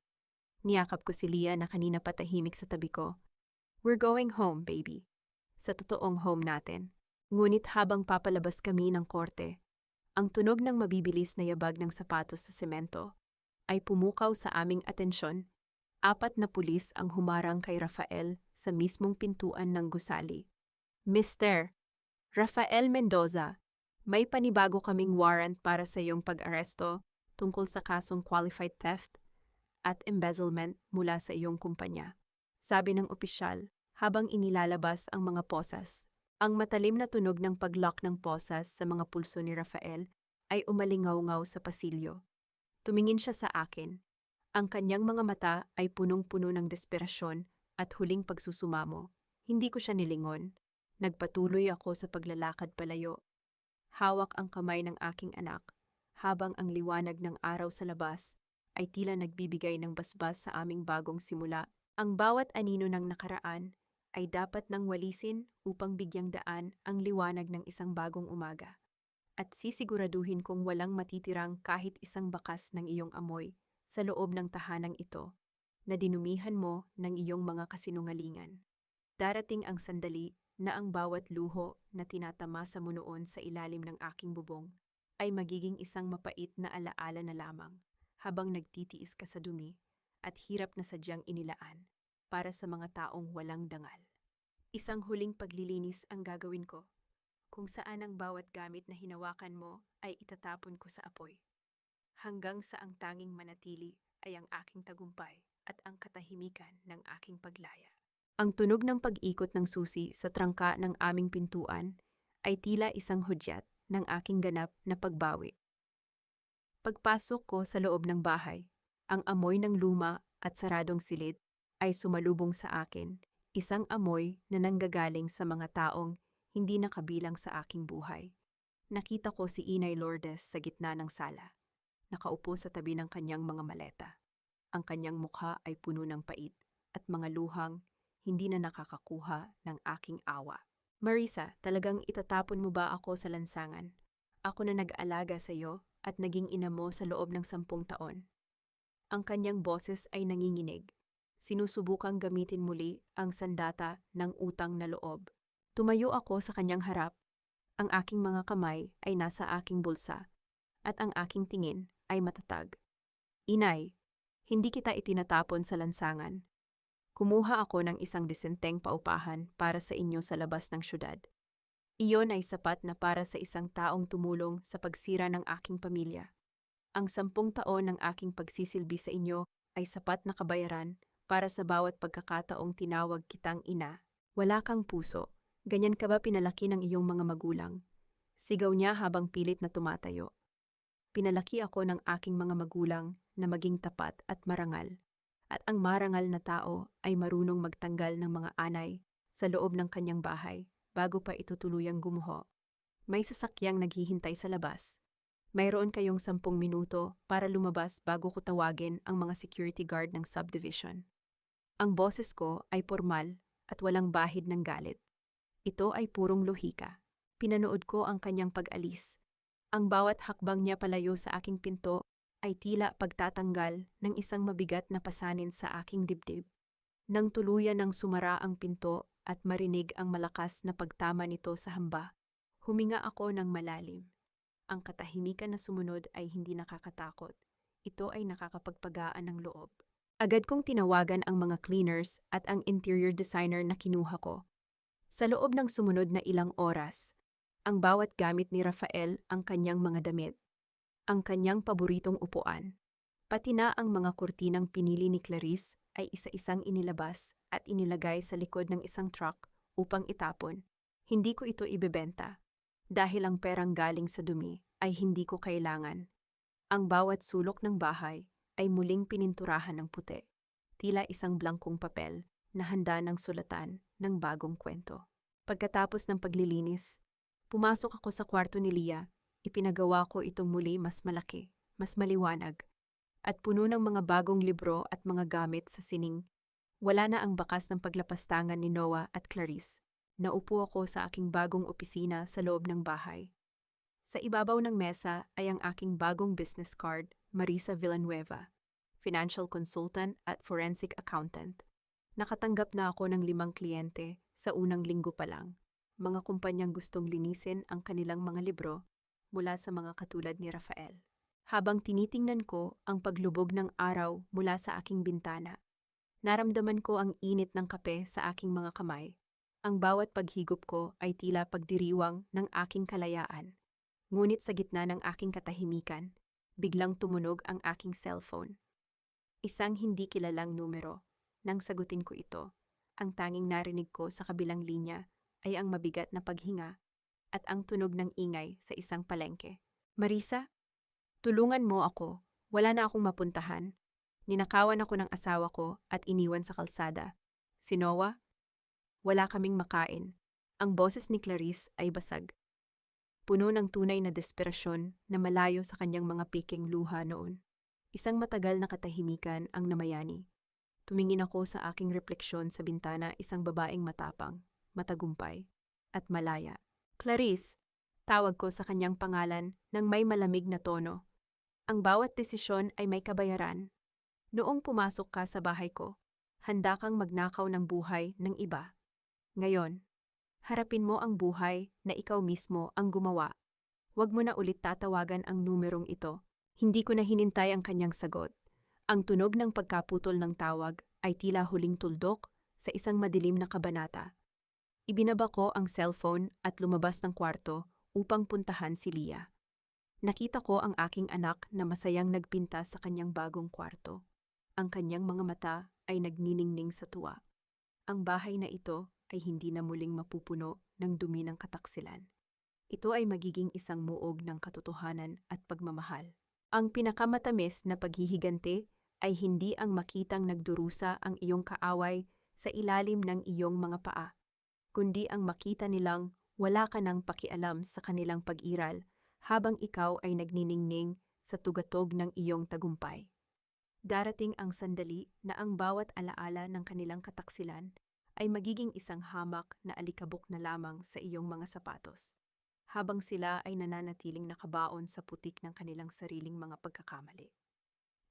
Niyakap ko si Lia na kanina patahimik sa tabi ko. We're going home, baby. Sa totoong home natin. Ngunit habang papalabas kami ng korte, ang tunog ng mabibilis na yabag ng sapatos sa semento ay pumukaw sa aming atensyon. 4 na pulis ang humarang kay Rafael sa mismong pintuan ng gusali. Mr. Rafael Mendoza, may panibago kaming warrant para sa iyong pag-aresto tungkol sa kasong qualified theft at embezzlement mula sa iyong kumpanya, sabi ng opisyal habang inilalabas ang mga posas. Ang matalim na tunog ng pag-lock ng posas sa mga pulso ni Rafael ay umalingaw-ngaw sa pasilyo. Tumingin siya sa akin. Ang kanyang mga mata ay punong-puno ng desperasyon at huling pagsusumamo. Hindi ko siya nilingon. Nagpatuloy ako sa paglalakad palayo. Hawak ang kamay ng aking anak, habang ang liwanag ng araw sa labas ay tila nagbibigay ng basbas sa aming bagong simula. Ang bawat anino ng nakaraan ay dapat nang walisin upang bigyang daan ang liwanag ng isang bagong umaga. At sisiguraduhin kong walang matitirang kahit isang bakas ng iyong amoy sa loob ng tahanang ito na dinumihan mo ng iyong mga kasinungalingan. Darating ang sandali na ang bawat luho na tinatamasa mo noon sa ilalim ng aking bubong ay magiging isang mapait na alaala na lamang habang nagtitiis ka sa dumi at hirap na sadyang inilaan para sa mga taong walang dangal. Isang huling paglilinis ang gagawin ko, kung saan ang bawat gamit na hinawakan mo ay itatapon ko sa apoy. Hanggang sa ang tanging manatili ay ang aking tagumpay at ang katahimikan ng aking paglaya. Ang tunog ng pag-ikot ng susi sa trangka ng aming pintuan ay tila isang hudyat ng aking ganap na pagbawi. Pagpasok ko sa loob ng bahay, ang amoy ng luma at saradong silid ay sumalubong sa akin, isang amoy na nanggagaling sa mga taong hindi nakabilang sa aking buhay. Nakita ko si Inay Lourdes sa gitna ng sala, nakaupo sa tabi ng kanyang mga maleta. Ang kanyang mukha ay puno ng pait at mga luhang hindi na nakakakuha ng aking awa. Marisa, talagang itatapon mo ba ako sa lansangan? Ako na nag-aalaga sa iyo at naging ina mo sa loob ng 10 taon. Ang kanyang boses ay nanginginig. Sinusubukang gamitin muli ang sandata ng utang na loob. Tumayo ako sa kanyang harap. Ang aking mga kamay ay nasa aking bulsa at ang aking tingin ay matatag. Inay, hindi kita itinatapon sa lansangan. Kumuha ako ng isang disenteng paupahan para sa inyo sa labas ng syudad. Iyon ay sapat na para sa isang taong tumulong sa pagsira ng aking pamilya. Ang 10 taon ng aking pagsisilbi sa inyo ay sapat na kabayaran para sa bawat pagkakataong tinawag kitang ina. Wala kang puso. Ganyan ka ba pinalaki ng iyong mga magulang? Sigaw niya habang pilit na tumatayo. Pinalaki ako ng aking mga magulang na maging tapat at marangal. At ang marangal na tao ay marunong magtanggal ng mga anay sa loob ng kanyang bahay, bago pa ito tuluyang gumuho. May sasakyang naghihintay sa labas. Mayroon kayong 10 minuto para lumabas bago ko tawagin ang mga security guard ng subdivision. Ang boses ko ay formal at walang bahid ng galit. Ito ay purong lohika. Pinanood ko ang kanyang pag-alis. Ang bawat hakbang niya palayo sa aking pinto ay tila pagtatanggal ng isang mabigat na pasanin sa aking dibdib. Nang tuluyan ng sumara ang pinto at marinig ang malakas na pagtama nito sa hamba, huminga ako ng malalim. Ang katahimikan na sumunod ay hindi nakakatakot. Ito ay nakakapagpagaan ng loob. Agad kong tinawagan ang mga cleaners at ang interior designer na kinuha ko. Sa loob ng sumunod na ilang oras, ang bawat gamit ni Rafael ang kanyang mga damit, ang kanyang paboritong upuan, pati na ang mga kurtinang pinili ni Clarice ay isa-isang inilabas at inilagay sa likod ng isang truck upang itapon. Hindi ko ito ibebenta dahil ang perang galing sa dumi ay hindi ko kailangan. Ang bawat sulok ng bahay ay muling pininturahan ng puti, tila isang blankong papel na handa ng sulatan ng bagong kwento. Pagkatapos ng paglilinis, pumasok ako sa kwarto ni Leah. Ipinagawa ko itong muli mas malaki, mas maliwanag, at puno ng mga bagong libro at mga gamit sa sining. Wala na ang bakas ng paglapastangan ni Noah at Clarice. Naupo ako sa aking bagong opisina sa loob ng bahay. Sa ibabaw ng mesa ay ang aking bagong business card, Marisa Villanueva, financial consultant at forensic accountant. Nakatanggap na ako ng 5 kliyente sa unang linggo pa lang. Mga kumpanyang gustong linisin ang kanilang mga libro mula sa mga katulad ni Rafael. Habang tinitingnan ko ang paglubog ng araw mula sa aking bintana, naramdaman ko ang init ng kape sa aking mga kamay. Ang bawat paghigop ko ay tila pagdiriwang ng aking kalayaan. Ngunit sa gitna ng aking katahimikan, biglang tumunog ang aking cellphone. Isang hindi kilalang numero. Nang sagutin ko ito, ang tanging narinig ko sa kabilang linya ay ang mabigat na paghinga at ang tunog ng ingay sa isang palengke. Marisa, tulungan mo ako. Wala na akong mapuntahan. Ninakawan ako ng asawa ko at iniwan sa kalsada. Si Noah? Wala kaming makain. Ang boses ni Clarice ay basag. Puno ng tunay na desperasyon na malayo sa kanyang mga piking luha noon. Isang matagal na katahimikan ang namayani. Tumingin ako sa aking refleksyon sa bintana, isang babaeng matapang, matagumpay, at malaya. Clarice, tawag ko sa kanyang pangalan ng may malamig na tono. Ang bawat desisyon ay may kabayaran. Noong pumasok ka sa bahay ko, handa kang magnakaw ng buhay ng iba. Ngayon, harapin mo ang buhay na ikaw mismo ang gumawa. Huwag mo na ulit tatawagan ang numerong ito. Hindi ko na hinintay ang kanyang sagot. Ang tunog ng pagkaputol ng tawag ay tila huling tuldok sa isang madilim na kabanata. Ibinaba ko ang cellphone at lumabas ng kwarto upang puntahan si Leah. Nakita ko ang aking anak na masayang nagpinta sa kanyang bagong kwarto. Ang kanyang mga mata ay nagniningning sa tuwa. Ang bahay na ito ay hindi na muling mapupuno ng dumi ng kataksilan. Ito ay magiging isang muog ng katotohanan at pagmamahal. Ang pinakamatamis na paghihigante ay hindi ang makitang nagdurusa ang iyong kaaway sa ilalim ng iyong mga paa, kundi ang makita nilang wala ka nang pakialam sa kanilang pag-iral habang ikaw ay nagniningning sa tugatog ng iyong tagumpay. Darating ang sandali na ang bawat alaala ng kanilang kataksilan ay magiging isang hamak na alikabok na lamang sa iyong mga sapatos, habang sila ay nananatiling nakabaon sa putik ng kanilang sariling mga pagkakamali.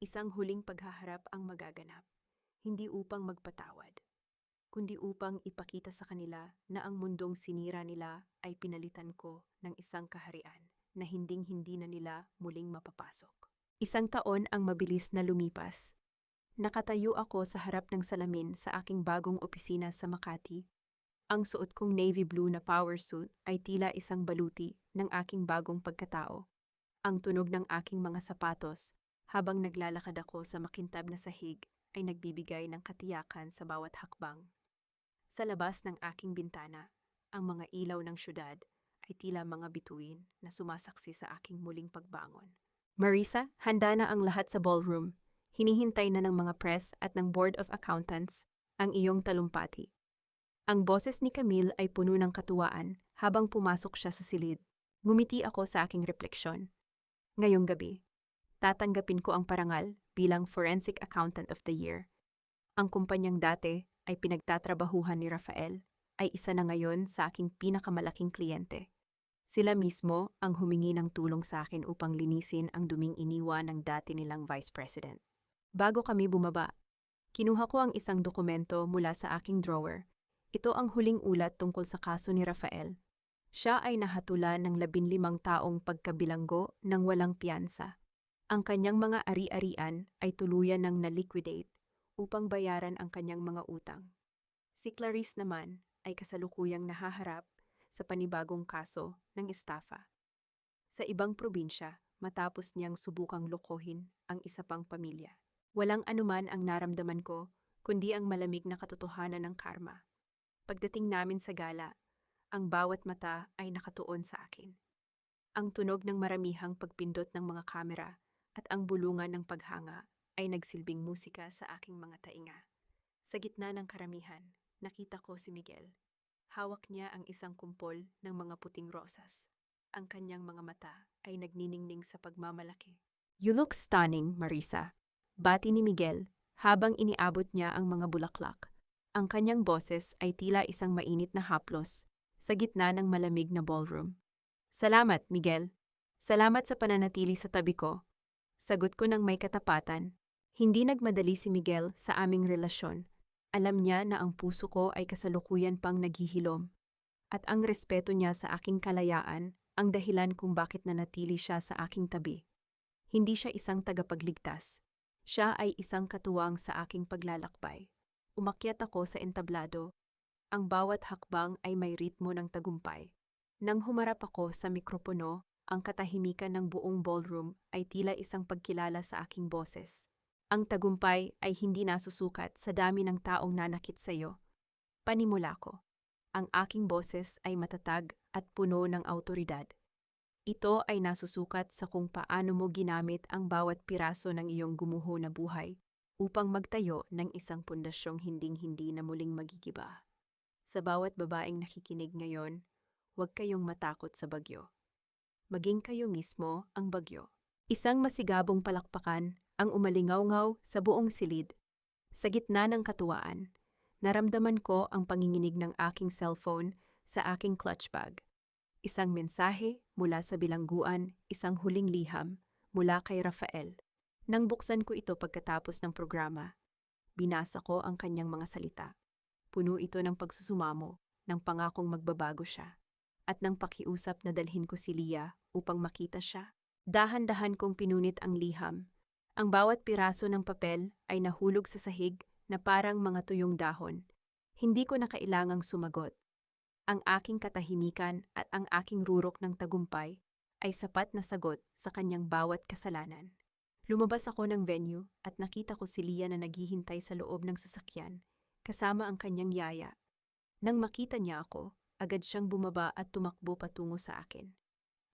Isang huling paghaharap ang magaganap, hindi upang magpatawad, kundi upang ipakita sa kanila na ang mundong sinira nila ay pinalitan ko ng isang kaharian na hinding-hindi na nila muling mapapasok. Isang taon ang mabilis na lumipas. Nakatayo ako sa harap ng salamin sa aking bagong opisina sa Makati. Ang suot kong navy blue na power suit ay tila isang baluti ng aking bagong pagkatao. Ang tunog ng aking mga sapatos habang naglalakad ako sa makintab na sahig ay nagbibigay ng katiyakan sa bawat hakbang. Sa labas ng aking bintana, ang mga ilaw ng syudad ay tila mga bituin na sumasaksi sa aking muling pagbangon. Marisa, handa na ang lahat sa ballroom. Hinihintay na ng mga press at ng Board of Accountants ang iyong talumpati. Ang boses ni Camille ay puno ng katuwaan habang pumasok siya sa silid. Ngumiti ako sa aking refleksyon. Ngayong gabi, tatanggapin ko ang parangal bilang Forensic Accountant of the Year. Ang kumpanyang dati ay pinagtatrabahuhan ni Rafael ay isa na ngayon sa aking pinakamalaking kliyente. Sila mismo ang humingi ng tulong sa akin upang linisin ang duming iniwan ng dati nilang Vice President. Bago kami bumaba, kinuha ko ang isang dokumento mula sa aking drawer. Ito ang huling ulat tungkol sa kaso ni Rafael. Siya ay nahatulan ng 15 taong pagkabilanggo ng walang piyansa. Ang kanyang mga ari-arian ay tuluyan ng na-liquidate upang bayaran ang kanyang mga utang. Si Clarice naman ay kasalukuyang nahaharap sa panibagong kaso ng estafa. Sa ibang probinsya, matapos niyang subukang lokohin ang isa pang pamilya. Walang anuman ang naramdaman ko, kundi ang malamig na katotohanan ng karma. Pagdating namin sa gala, ang bawat mata ay nakatuon sa akin. Ang tunog ng maramihang pagpindot ng mga kamera at ang bulungan ng paghanga ay nagsilbing musika sa aking mga tainga. Sa gitna ng karamihan, nakita ko si Miguel. Hawak niya ang isang kumpol ng mga puting rosas. Ang kanyang mga mata ay nagniningning sa pagmamalaki. "You look stunning, Marisa," bati ni Miguel habang iniabot niya ang mga bulaklak. Ang kanyang boses ay tila isang mainit na haplos sa gitna ng malamig na ballroom. "Salamat, Miguel. Salamat sa pananatili sa tabi ko." Sagot ko ng may katapatan. Hindi nagmadali si Miguel sa aming relasyon. Alam niya na ang puso ko ay kasalukuyan pang naghihilom. At ang respeto niya sa aking kalayaan ang dahilan kung bakit nanatili siya sa aking tabi. Hindi siya isang tagapagligtas. Siya ay isang katuwang sa aking paglalakbay. Umakyat ako sa entablado. Ang bawat hakbang ay may ritmo ng tagumpay. Nang humarap ako sa mikropono, ang katahimikan ng buong ballroom ay tila isang pagkilala sa aking boses. Ang tagumpay ay hindi nasusukat sa dami ng taong nanakit sa iyo. Panimula ko. Ang aking boses ay matatag at puno ng awtoridad. Ito ay nasusukat sa kung paano mo ginamit ang bawat piraso ng iyong gumuho na buhay upang magtayo ng isang pundasyong hinding-hindi na muling magigiba. Sa bawat babaeng nakikinig ngayon, huwag kayong matakot sa bagyo. Maging kayo mismo ang bagyo. Isang masigabong palakpakan ang umalingaw-ngaw sa buong silid. Sa gitna ng katuwaan, naramdaman ko ang panginginig ng aking cellphone sa aking clutch bag. Isang mensahe mula sa bilangguan, isang huling liham mula kay Rafael. Nang buksan ko ito pagkatapos ng programa, binasa ko ang kanyang mga salita. Puno ito ng pagsusumamo, ng pangakong magbabago siya, at ng pakiusap na dalhin ko si Leah upang makita siya. Dahan-dahan kong pinunit ang liham. Ang bawat piraso ng papel ay nahulog sa sahig na parang mga tuyong dahon. Hindi ko na kailangang sumagot. Ang aking katahimikan at ang aking rurok ng tagumpay ay sapat na sagot sa kanyang bawat kasalanan. Lumabas ako ng venue at nakita ko si Leah na naghihintay sa loob ng sasakyan, kasama ang kanyang yaya. Nang makita niya ako, agad siyang bumaba at tumakbo patungo sa akin.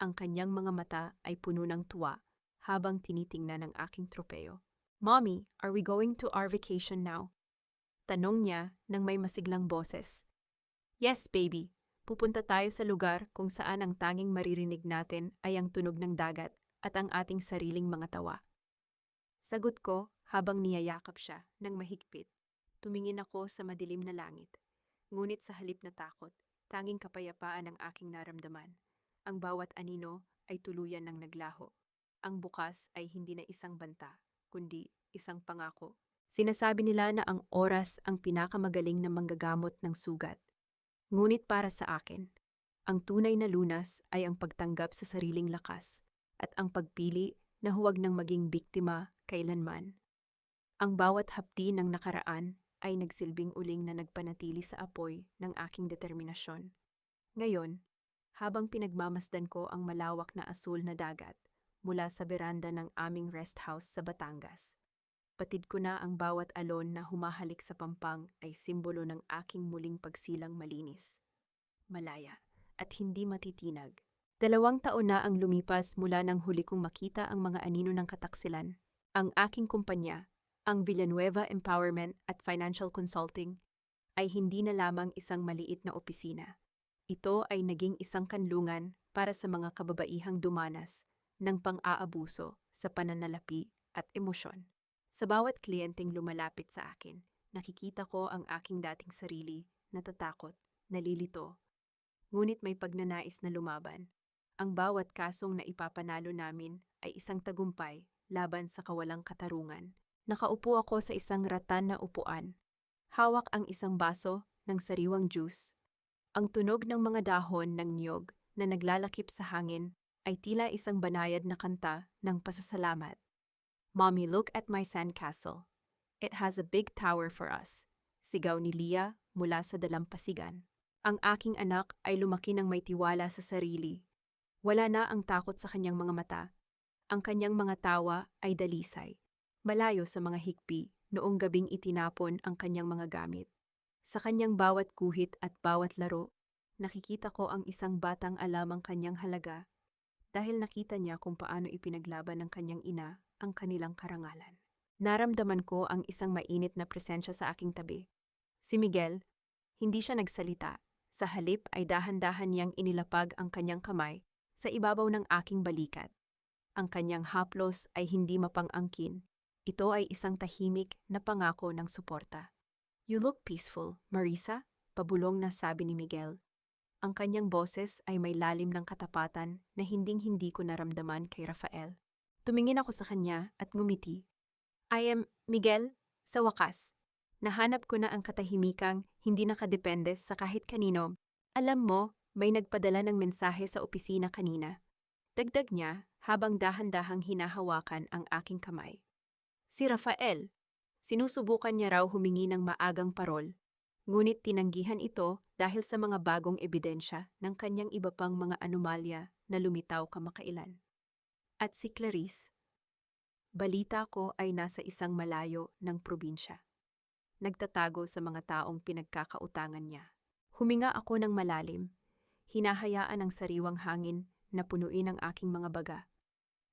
Ang kanyang mga mata ay puno ng tuwa habang tinitingnan ang aking tropeo. "Mommy, are we going to our vacation now?" Tanong niya nang may masiglang boses. "Yes, baby. Pupunta tayo sa lugar kung saan ang tanging maririnig natin ay ang tunog ng dagat at ang ating sariling mga tawa." Sagot ko habang niyayakap siya ng mahigpit. Tumingin ako sa madilim na langit. Ngunit sa halip na takot, tanging kapayapaan ang aking naramdaman. Ang bawat anino ay tuluyan ng naglaho. Ang bukas ay hindi na isang banta, kundi isang pangako. Sinasabi nila na ang oras ang pinakamagaling na manggagamot ng sugat. Ngunit para sa akin, ang tunay na lunas ay ang pagtanggap sa sariling lakas at ang pagpili na huwag nang maging biktima kailanman. Ang bawat hapdi ng nakaraan ay nagsilbing uling na nagpanatili sa apoy ng aking determinasyon. Ngayon, habang pinagmamasdan ko ang malawak na asul na dagat mula sa beranda ng aming rest house sa Batangas, patid ko na ang bawat alon na humahalik sa pampang ay simbolo ng aking muling pagsilang malinis, malaya, at hindi matitinag. 2 taon na ang lumipas mula nang huli kong makita ang mga anino ng kataksilan. Ang aking kumpanya, ang Villanueva Empowerment at Financial Consulting, ay hindi na lamang isang maliit na opisina. Ito ay naging isang kanlungan para sa mga kababaihang dumanas ng pang-aabuso sa pananalapi at emosyon. Sa bawat kliyenteng lumalapit sa akin, nakikita ko ang aking dating sarili, natatakot, nalilito. Ngunit may pagnanais na lumaban. Ang bawat kasong na ipapanalo namin ay isang tagumpay laban sa kawalang katarungan. Nakaupo ako sa isang rattan na upuan. Hawak ang isang baso ng sariwang juice. Ang tunog ng mga dahon ng niyog na naglalakip sa hangin ay tila isang banayad na kanta ng pasasalamat. "Mommy, look at my sandcastle. It has a big tower for us," sigaw ni Leah mula sa dalampasigan. Ang aking anak ay lumaki ng may tiwala sa sarili. Wala na ang takot sa kanyang mga mata. Ang kanyang mga tawa ay dalisay. Malayo sa mga higpi noong gabing itinapon ang kanyang mga gamit. Sa kanyang bawat guhit at bawat laro, nakikita ko ang isang batang alam ang kanyang halaga dahil nakita niya kung paano ipinaglaban ng kanyang ina ang kanilang karangalan. Naramdaman ko ang isang mainit na presensya sa aking tabi. Si Miguel, hindi siya nagsalita. Sa halip ay dahan-dahan niyang inilapag ang kanyang kamay sa ibabaw ng aking balikat. Ang kanyang haplos ay hindi mapang-angkin. Ito ay isang tahimik na pangako ng suporta. "You look peaceful, Marisa," pabulong na sabi ni Miguel. Ang kanyang boses ay may lalim ng katapatan na hinding-hindi ko naramdaman kay Rafael. Tumingin ako sa kanya at ngumiti. "I am Miguel, sa wakas. Nahanap ko na ang katahimikang hindi nakadepende sa kahit kanino. Alam mo, may nagpadala ng mensahe sa opisina kanina." Dagdag niya habang dahan-dahang hinahawakan ang aking kamay. Si Rafael. Sinusubukan niya raw humingi ng maagang parol, ngunit tinanggihan ito dahil sa mga bagong ebidensya ng kanyang iba pang mga anomalya na lumitaw kamakailan. At si Clarice, balita ko ay nasa isang malayo ng probinsya. Nagtatago sa mga taong pinagkakautangan niya. Huminga ako ng malalim, hinahayaan ang sariwang hangin na punuin ang aking mga baga.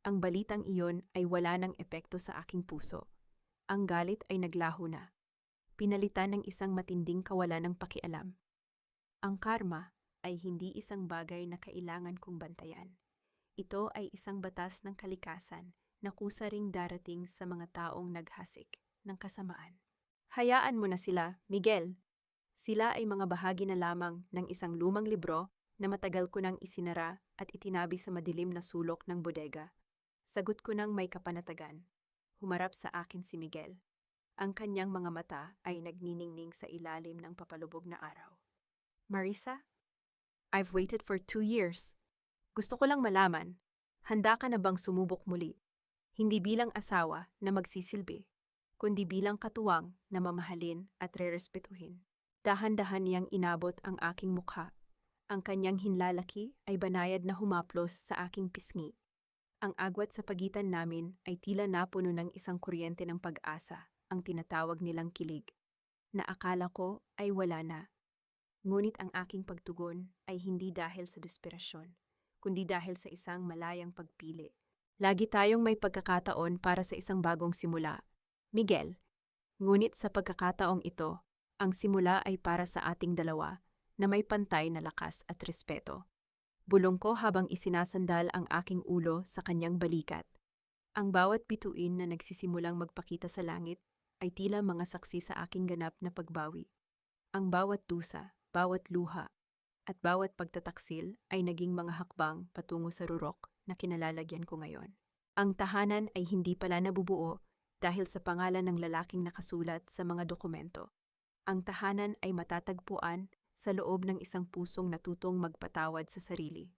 Ang balitang iyon ay wala ng epekto sa aking puso. Ang galit ay naglaho na. Pinalitan ng isang matinding kawalan ng pakialam. Ang karma ay hindi isang bagay na kailangan kong bantayan. Ito ay isang batas ng kalikasan na kusa ring darating sa mga taong naghasik ng kasamaan. Hayaan mo na sila, Miguel. Sila ay mga bahagi na lamang ng isang lumang libro na matagal ko nang isinara at itinabi sa madilim na sulok ng bodega. Sagot ko nang may kapanatagan. Humarap sa akin si Miguel. Ang kanyang mga mata ay nagniningning sa ilalim ng papalubog na araw. "Marisa, I've waited for 2 years. Gusto ko lang malaman, handa ka na bang sumubok muli? Hindi bilang asawa na magsisilbi, kundi bilang katuwang na mamahalin at rerespetuhin." Dahan-dahan niyang inabot ang aking mukha. Ang kanyang hinlalaki ay banayad na humaplos sa aking pisngi. Ang agwat sa pagitan namin ay tila napuno ng isang kuryente ng pag-asa, ang tinatawag nilang kilig, na akala ko ay wala na. Ngunit ang aking pagtugon ay hindi dahil sa desperasyon, kundi dahil sa isang malayang pagpili. Lagi tayong may pagkakataon para sa isang bagong simula, Miguel. Ngunit sa pagkakataong ito, ang simula ay para sa ating dalawa na may pantay na lakas at respeto. Bulong ko habang isinasandal ang aking ulo sa kanyang balikat. Ang bawat bituin na nagsisimulang magpakita sa langit ay tila mga saksi sa aking ganap na pagbawi. Ang bawat dusa, bawat luha, at bawat pagtataksil ay naging mga hakbang patungo sa rurok na kinalalagyan ko ngayon. Ang tahanan ay hindi pala nabubuo dahil sa pangalan ng lalaking nakasulat sa mga dokumento. Ang tahanan ay matatagpuan sa loob ng isang pusong natutong magpatawad sa sarili.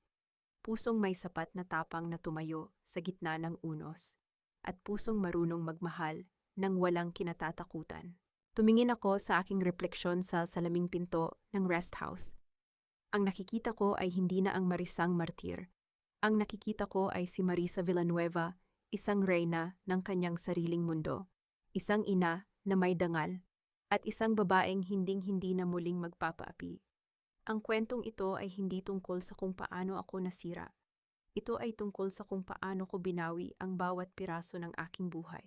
Pusong may sapat na tapang na tumayo sa gitna ng unos. At pusong marunong magmahal nang walang kinatatakutan. Tumingin ako sa aking refleksyon sa salaming pinto ng rest house. Ang nakikita ko ay hindi na ang Marisang martir. Ang nakikita ko ay si Marisa Villanueva, isang reyna ng kanyang sariling mundo. Isang ina na may dangal. At isang babaeng hinding-hindi na muling magpapaapi. Ang kwentong ito ay hindi tungkol sa kung paano ako nasira. Ito ay tungkol sa kung paano ko binawi ang bawat piraso ng aking buhay.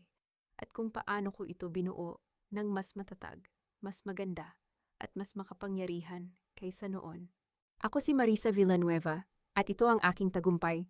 At kung paano ko ito binuo ng mas matatag, mas maganda, at mas makapangyarihan kaysa noon. Ako si Marisa Villanueva at ito ang aking tagumpay.